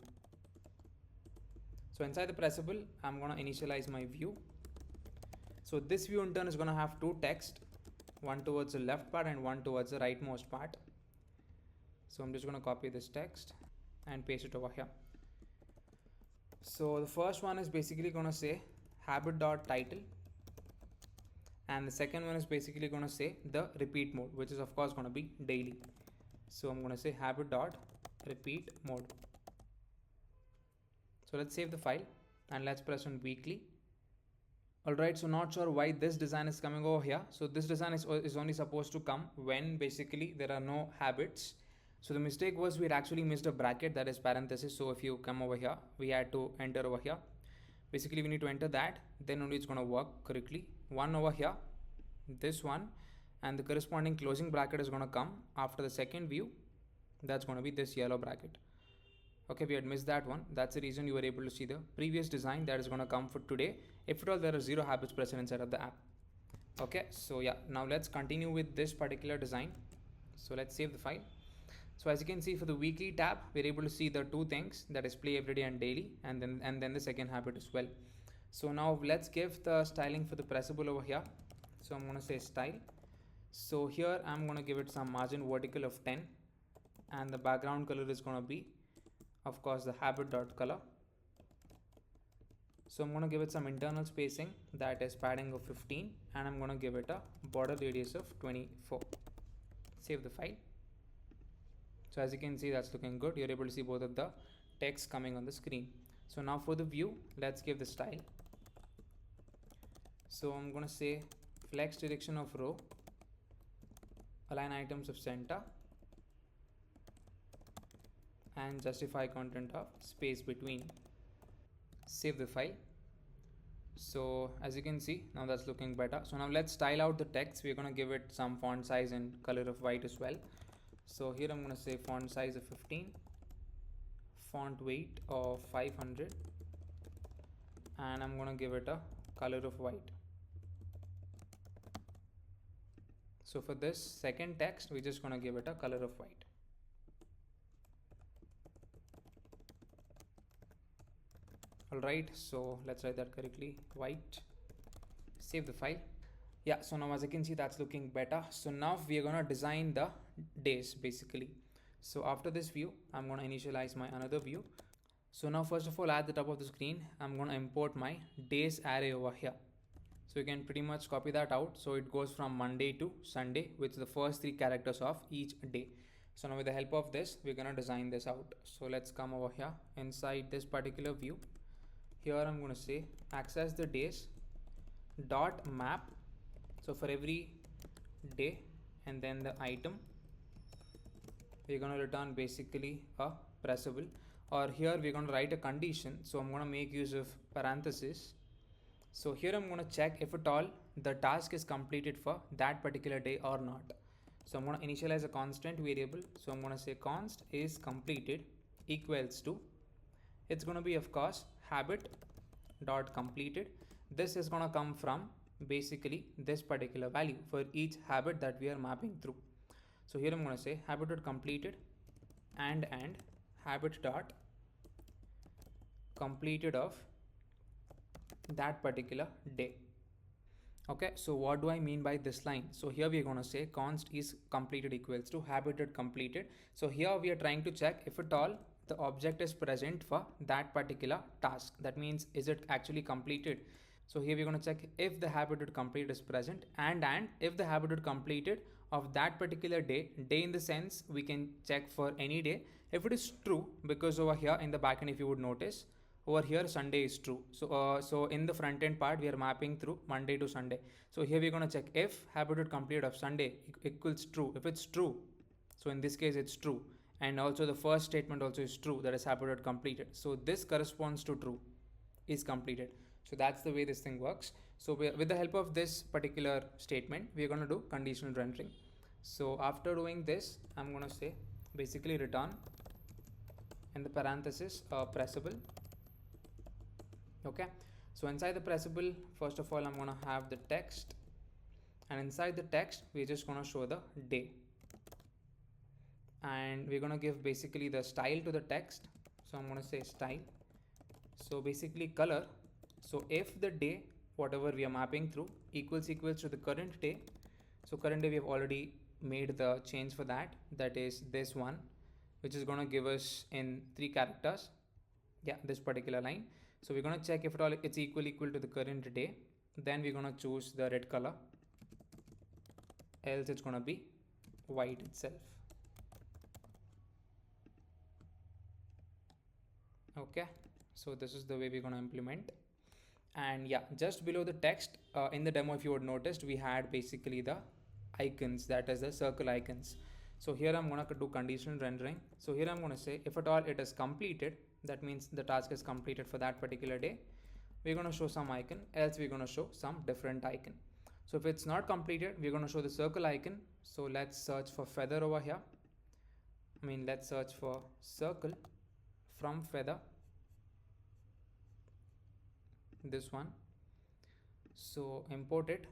So inside the pressable, I'm gonna initialize my view. So this view in turn is gonna have two text, one towards the left part and one towards the rightmost part. So I'm just gonna copy this text and paste it over here. So the first one is basically gonna say habit.title, and the second one is basically going to say the repeat mode, which is of course going to be daily. So I'm going to say habit.repeat mode. So let's save the file and let's press on weekly. Alright, so not sure why this design is coming over here. So this design is only supposed to come when basically there are no habits. So the mistake was we had actually missed a bracket, that is parenthesis. So if you come over here, we had to enter over here. Basically we need to enter that, then only it's going to work correctly. One over here, this one, and the corresponding closing bracket is going to come after the second view. That's going to be this yellow bracket. Okay, we had missed that one. That's the reason you were able to see the previous design that is going to come for today, if at all there are 0 habits present inside of the app. Okay, so yeah, now let's continue with this particular design. So let's save the file. So as you can see, for the weekly tab, we're able to see the two things, that is play every day and daily, and then the second habit as well. So now let's give the styling for the pressable over here. So I'm going to say style. So here I'm going to give it some margin vertical of 10, and the background color is going to be, of course, the habit.color. So I'm going to give it some internal spacing, that is padding of 15, and I'm going to give it a border radius of 24. Save the file. So as you can see, that's looking good. You're able to see both of the text coming on the screen. So now for the view, let's give the style. So I'm going to say flex direction of row, align items of center, and justify content of space between. Save the file. So as you can see, now that's looking better. So now let's style out the text. We're going to give it some font size and color of white as well. So here I'm going to say font size of 15, font weight of 500, and I'm going to give it a color of white. So for this second text, we're just going to give it a color of white. Alright, so let's write that correctly, white. Save the file. Yeah, so now as you can see, that's looking better. So now we are going to design the days basically. So after this view, I'm going to initialize my another view. So now first of all, at the top of the screen, I'm going to import my days array over here. So you can pretty much copy that out. So it goes from Monday to Sunday with the first 3 characters of each day. So now with the help of this, we're going to design this out. So let's come over here inside this particular view. Here I'm going to say access the days dot map. So for every day and then the item, we're going to return basically a pressable, or here we're going to write a condition. So I'm going to make use of parenthesis. So here I'm going to check if at all the task is completed for that particular day or not. So I'm going to initialize a constant variable. So I'm going to say const is completed equals to, it's going to be of course habit dot completed. This is going to come from basically this particular value for each habit that we are mapping through. So here I'm going to say habit dot completed and habit dot completed of that particular day. Okay, so what do I mean by this line? So here we are going to say const is completed equals to habit dot completed. So here we are trying to check if at all the object is present for that particular task. That means is it actually completed? So here we're going to check if the habit dot completed is present and if the habit dot completed of that particular day in the sense we can check for any day if it is true, because over here in the backend, if you would notice, over here Sunday is true. So in the front end part we are mapping through Monday to Sunday. So here we're going to check if habit dot completed of Sunday equals true. If it's true, so in this case it's true, and also the first statement also is true, that is habit dot completed. So this corresponds to true, is completed. So that's the way this thing works. So with the help of this particular statement, we're going to do conditional rendering. So after doing this, I'm going to say basically return in the parenthesis pressable. Okay, so inside the pressable, first of all I'm going to have the text, and inside the text we're just going to show the day, and we're going to give basically the style to the text. So I'm going to say style, so basically color. So if the day whatever we are mapping through equals to the current day, so current day we have already made the change for that, that is this one, which is going to give us in 3 characters, yeah, this particular line. So we're going to check if at all it's equal to the current day, then we're going to choose the red color, else it's going to be white itself. Okay, so this is the way we're going to implement. And yeah, just below the text in the demo, if you would noticed, we had basically the icons, that is the circle icons. So here I'm going to do conditional rendering. So here I'm going to say if at all it is completed, that means the task is completed for that particular day, we're going to show some icon, else we're going to show some different icon. So if it's not completed, we're going to show the circle icon. So let's search for feather over here. Let's search for circle from feather, this one. So import it.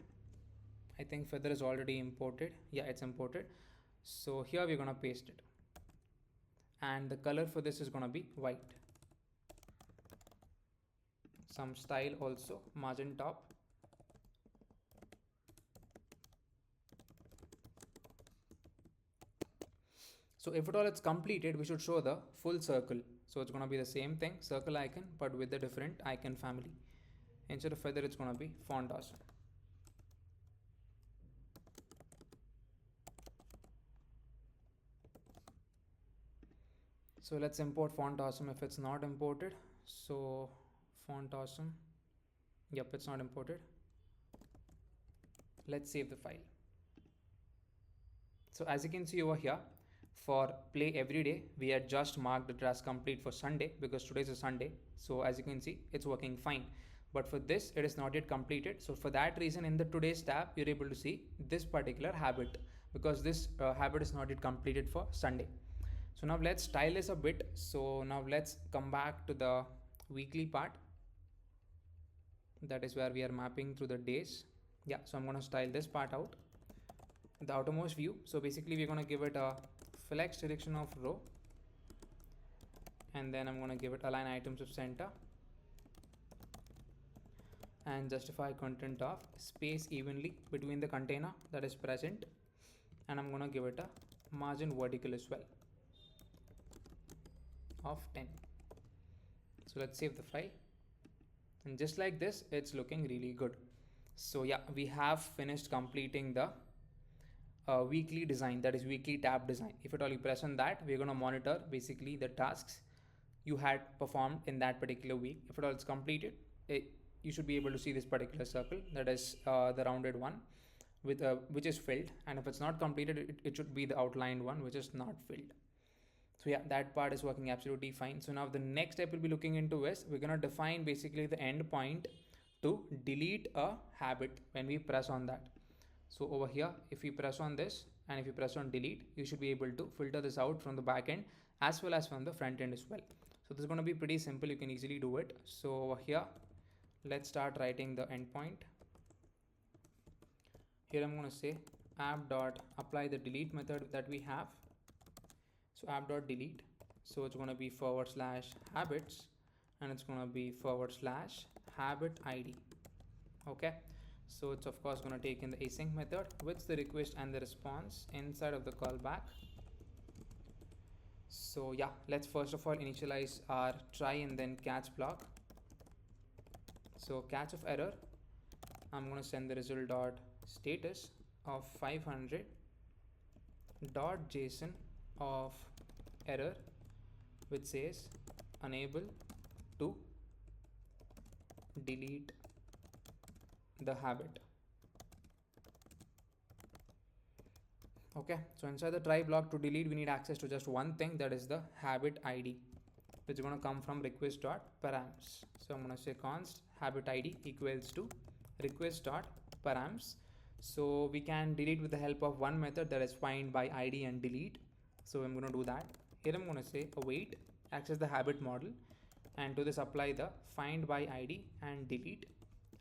I think feather is already imported. Yeah, it's imported. So here we're going to paste it, and the color for this is going to be white. Some style also, margin top. So if at all it's completed, we should show the full circle. So it's going to be the same thing, circle icon, but with a different icon family. Instead of feather, it's going to be font awesome. So let's import font awesome if it's not imported. So font awesome, yep, it's not imported. Let's save the file. So as you can see over here, for play every day, we had just marked it as complete for Sunday because today is a Sunday. So as you can see, it's working fine. But for this, it is not yet completed. So for that reason, in the today's tab, you're able to see this particular habit because this habit is not yet completed for Sunday. So now let's style this a bit. So now let's come back to the weekly part. That is where we are mapping through the days. Yeah, so I'm going to style this part out. The outermost view. So basically we're going to give it a flex direction of row, and then I'm going to give it align items of center and justify content of space evenly between the container that is present, and I'm going to give it a margin vertical as well of 10. So let's save the file, and just like this, it's looking really good. So yeah, we have finished completing the weekly design, that is weekly tab design. If at all you press on that, we're going to monitor basically the tasks you had performed in that particular week. If at all it's completed, you should be able to see this particular circle, that is the rounded one with which is filled, and if it's not completed, it should be the outlined one which is not filled. So yeah, that part is working absolutely fine. So now the next step we'll be looking into is we're going to define basically the endpoint to delete a habit when we press on that. So over here, if you press on this and if you press on delete, you should be able to filter this out from the back end as well as from the front end as well. So this is going to be pretty simple. You can easily do it. So over here, let's start writing the endpoint. Here I'm going to say app.apply the delete method that we have. So app.delete. So it's going to be / habits, and it's going to be / habit ID. Okay. So it's of course going to take in the async method with the request and the response inside of the callback. So yeah, let's first of all initialize our try and then catch block. So catch of error, I'm going to send the result dot status of 500 dot JSON of error, which says unable to delete the habit. Okay, so inside the try block to delete, we need access to just one thing, that is the habit ID, which is going to come from request.params. So I'm going to say const habit ID equals to request.params. So we can delete with the help of one method, that is find by ID and delete. So I'm going to do that. Here I'm going to say await access the habit model, and to this apply the find by ID and delete,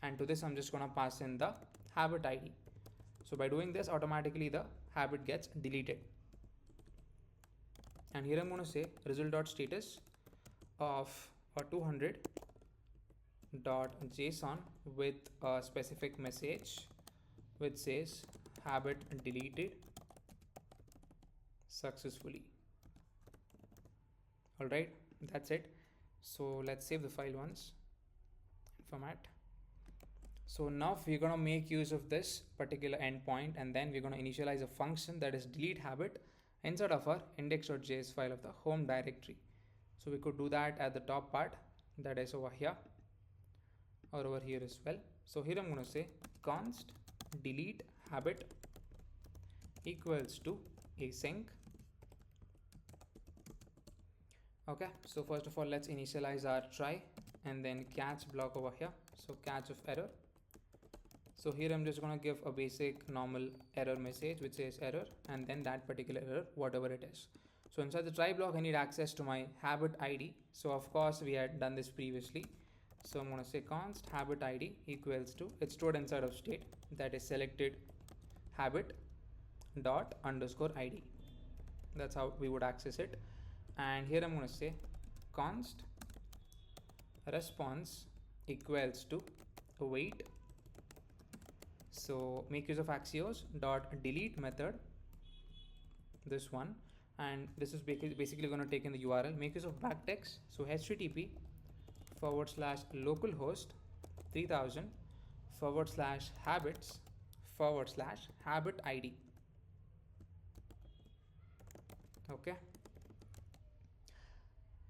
and to this I'm just going to pass in the habit ID. So by doing this, automatically the habit gets deleted. And here I'm going to say result.status of a 200 dot JSON with a specific message which says habit deleted successfully. Alright, that's it. So let's save the file once and format. So now we're going to make use of this particular endpoint, and then we're going to initialize a function that is delete habit inside of our index.js file of the home directory. So we could do that at the top part, that is over here or over here as well. So here I'm going to say const delete habit equals to async. Okay, so first of all, let's initialize our try and then catch block over here. So catch of error. So here I'm just going to give a basic normal error message which says error, and then that particular error, whatever it is. So inside the try block, I need access to my habit ID. So of course we had done this previously. So I'm going to say const habit ID equals to, it's stored inside of state, that is selected habit dot underscore ID. That's how we would access it. And here I'm going to say const response equals to await. So make use of axios dot delete method, this one, and this is basically going to take in the URL. Make use of backtext. So http / localhost 3000 / habits / habit ID. Okay.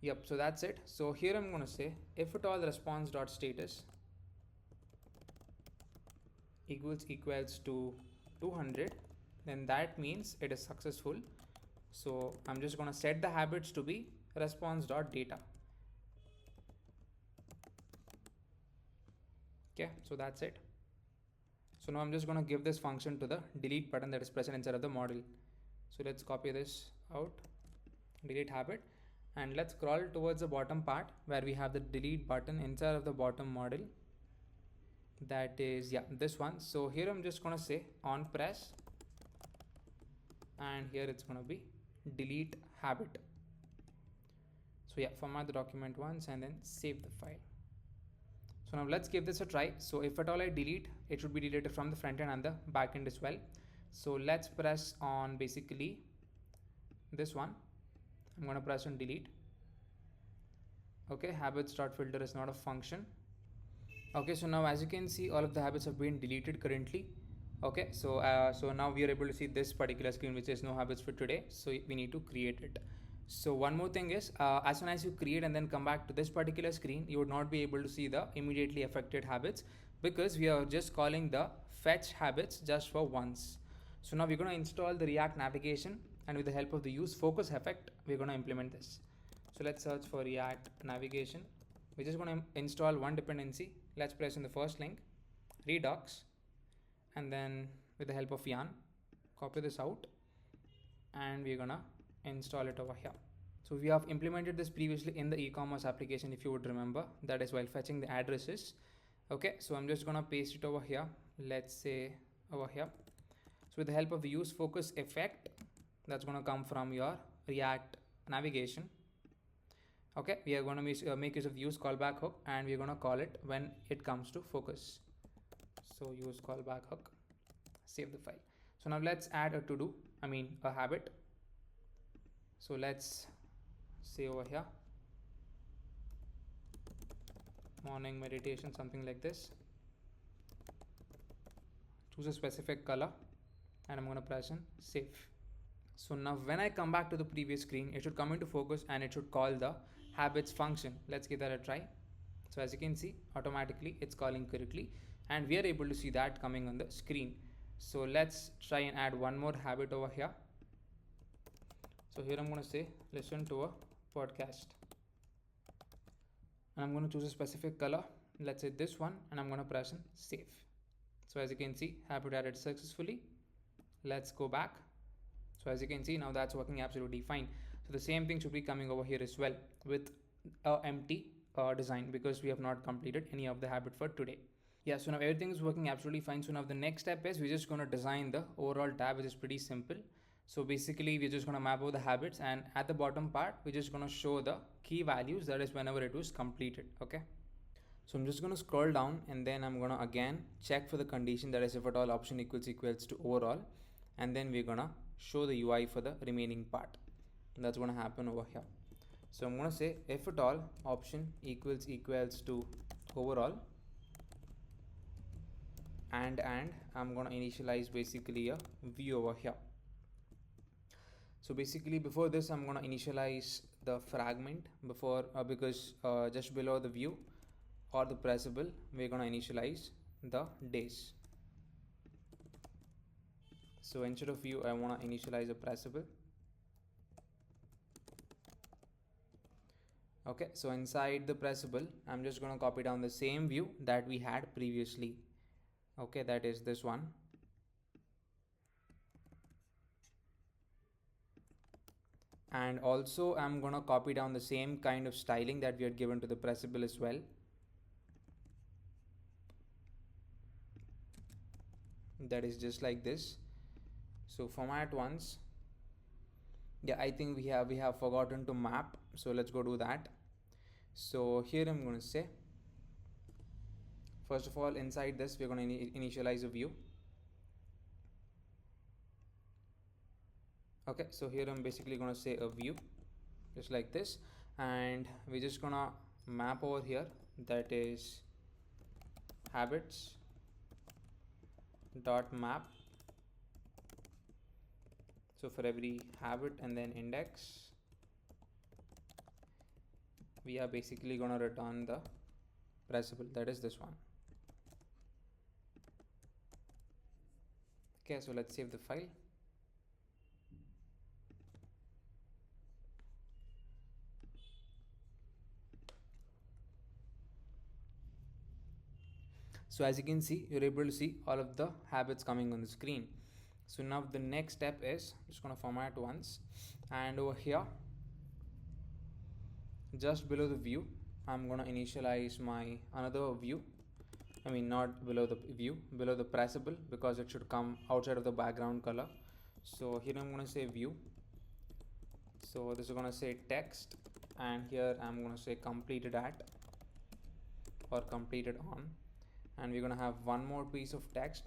Yep, so that's it. So here I'm going to say if at all response dot status equals to 200, then that means it is successful. So I'm just going to set the habits to be response dot data. Okay, so that's it. So now I'm just going to give this function to the delete button that is present inside of the model. So let's copy this out, delete habit, and let's scroll towards the bottom part where we have the delete button inside of the bottom model. That is, yeah, this one. So here I'm just going to say on press, and here it's going to be delete habit. So yeah, format the document once and then save the file. So now let's give this a try. So if at all I delete, it should be deleted from the front end and the back end as well. So let's press on basically this one. I'm going to press on delete. Okay, habits.filter is not a function. Okay, so now as you can see, all of the habits have been deleted currently. Okay, so now we are able to see this particular screen which says no habits for today. So we need to create it. So one more thing is, as soon as you create and then come back to this particular screen, you would not be able to see the immediately affected habits because we are just calling the fetch habits just for once. So now we're going to install the React navigation, and with the help of the use focus effect, we're going to implement this. So let's search for React navigation. We're just going to install one dependency. Let's press on the first link, Redux, and then with the help of yarn, copy this out, and we're gonna install it over here. So we have implemented this previously in the e-commerce application, if you would remember, that is while fetching the addresses. Okay, so I'm just gonna paste it over here. Let's say over here. So with the help of the use focus effect, that's gonna come from your React navigation. Okay, we are going to make use of the use callback hook, and we're going to call it when it comes to focus. So use callback hook, save the file. So now let's add a to-do, a habit. So let's say over here, morning meditation, something like this. Choose a specific color, and I'm going to press on save. So now when I come back to the previous screen, it should come into focus and it should call the habits function. Let's give that a try. So as you can see, automatically it's calling correctly, and we are able to see that coming on the screen. So let's try and add one more habit over here. So here I'm going to say listen to a podcast, and I'm going to choose a specific color. Let's say this one, and I'm going to press on save. So as you can see, habit added successfully. Let's go back. So as you can see, now that's working absolutely fine. So the same thing should be coming over here as well with a empty design, because we have not completed any of the habit for today. Yeah, so now everything is working absolutely fine. So now the next step is we're just going to design the overall tab, which is pretty simple. So basically we're just going to map over the habits, and at the bottom part we're just going to show the key values, that is whenever it was completed. Okay, so I'm just going to scroll down, and then I'm going to again check for the condition, that is if at all option equals to overall, and then we're going to show the UI for the remaining part. That's going to happen over here. So I'm going to say if at all option equals to overall, and I'm going to initialize basically a view over here. So basically before this I'm going to initialize the fragment before because just below the view or the pressable we're going to initialize the days. So instead of view I want to initialize a pressable. Okay, so inside the pressable I'm just going to copy down the same view that we had previously. Okay, that is this one. And also I'm going to copy down the same kind of styling that we had given to the pressable as well. That is just like this. So format once. Yeah, I think we have forgotten to map, so let's go do that. So here I'm going to say, first of all, inside this we're going to initialize a view. Okay, so here I'm basically going to say a view just like this, and we're just going to map over here, that is habits dot map. So for every habit and then index, we are basically going to return the pressable, that is this one. Okay, so let's save the file. So as you can see, you're able to see all of the habits coming on the screen. So now the next step is just going to format once, and over here just below the view I'm going to initialize my another view. I mean, not below the view, below the pressable, because it should come outside of the background color. So here I'm going to say view. So this is going to say text, and here I'm going to say completed at or completed on, and we're going to have one more piece of text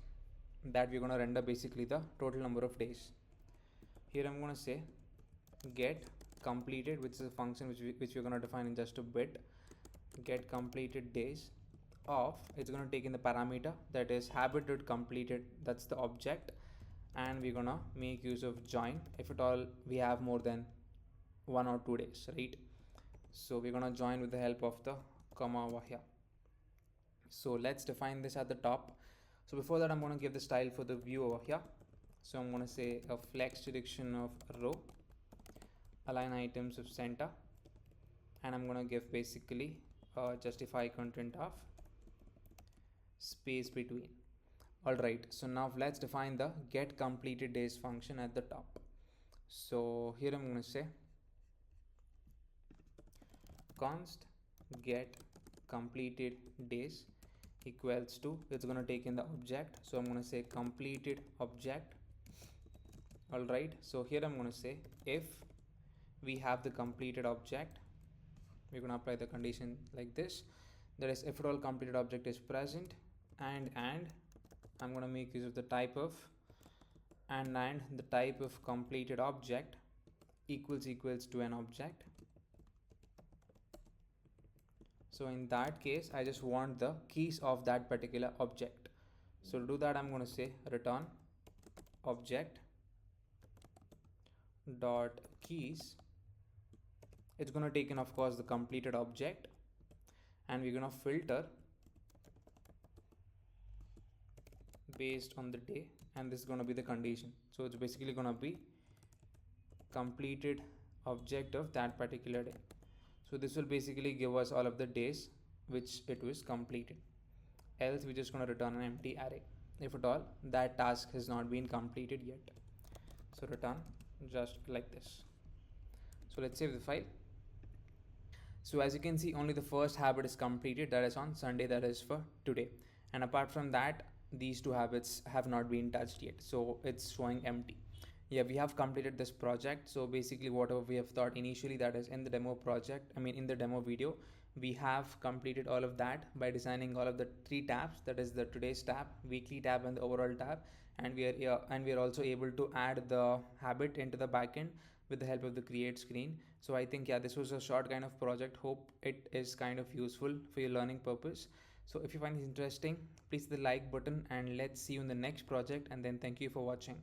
that we're going to render basically the total number of days. Here I'm going to say get completed, which is a function which we're going to define in just a bit. Get completed days of, it's going to take in the parameter that is habit.completed, that's the object, and we're going to make use of join if at all we have more than 1 or 2 days, right? So we're going to join with the help of the comma over here. So let's define this at the top. So before that, I'm going to give the style for the view over here. So I'm going to say a flex direction of row, align items of center, and I'm going to give basically justify content of space between. All right, so now let's define the get completed days function at the top. So here I'm going to say const get completed days equals to, it's going to take in the object, so I'm going to say completed object. All right, so here I'm going to say if we have the completed object, we're going to apply the condition like this, that is if at all completed object is present, and I'm going to make use of the type of and the type of completed object equals to an object. So in that case, I just want the keys of that particular object. So to do that, I'm going to say return object dot keys. It's going to take in, of course, the completed object, and we're going to filter based on the day, and this is going to be the condition. So it's basically going to be completed object of that particular day. So this will basically give us all of the days which it was completed. Else we're just going to return an empty array if at all that task has not been completed yet. So return just like this. So let's save the file. So as you can see, only the first habit is completed, that is on Sunday, that is for today, and apart from that these two habits have not been touched yet, so it's showing empty. Yeah, we have completed this project. So basically whatever we have thought initially, that is in the demo project, I mean in the demo video, we have completed all of that by designing all of the 3 tabs, that is the today's tab, weekly tab, and the overall tab, and we are also able to add the habit into the backend with the help of the create screen. So I think, yeah, this was a short kind of project. Hope it is kind of useful for your learning purpose. So if you find this interesting, please hit the like button, and let's see you in the next project, and then thank you for watching.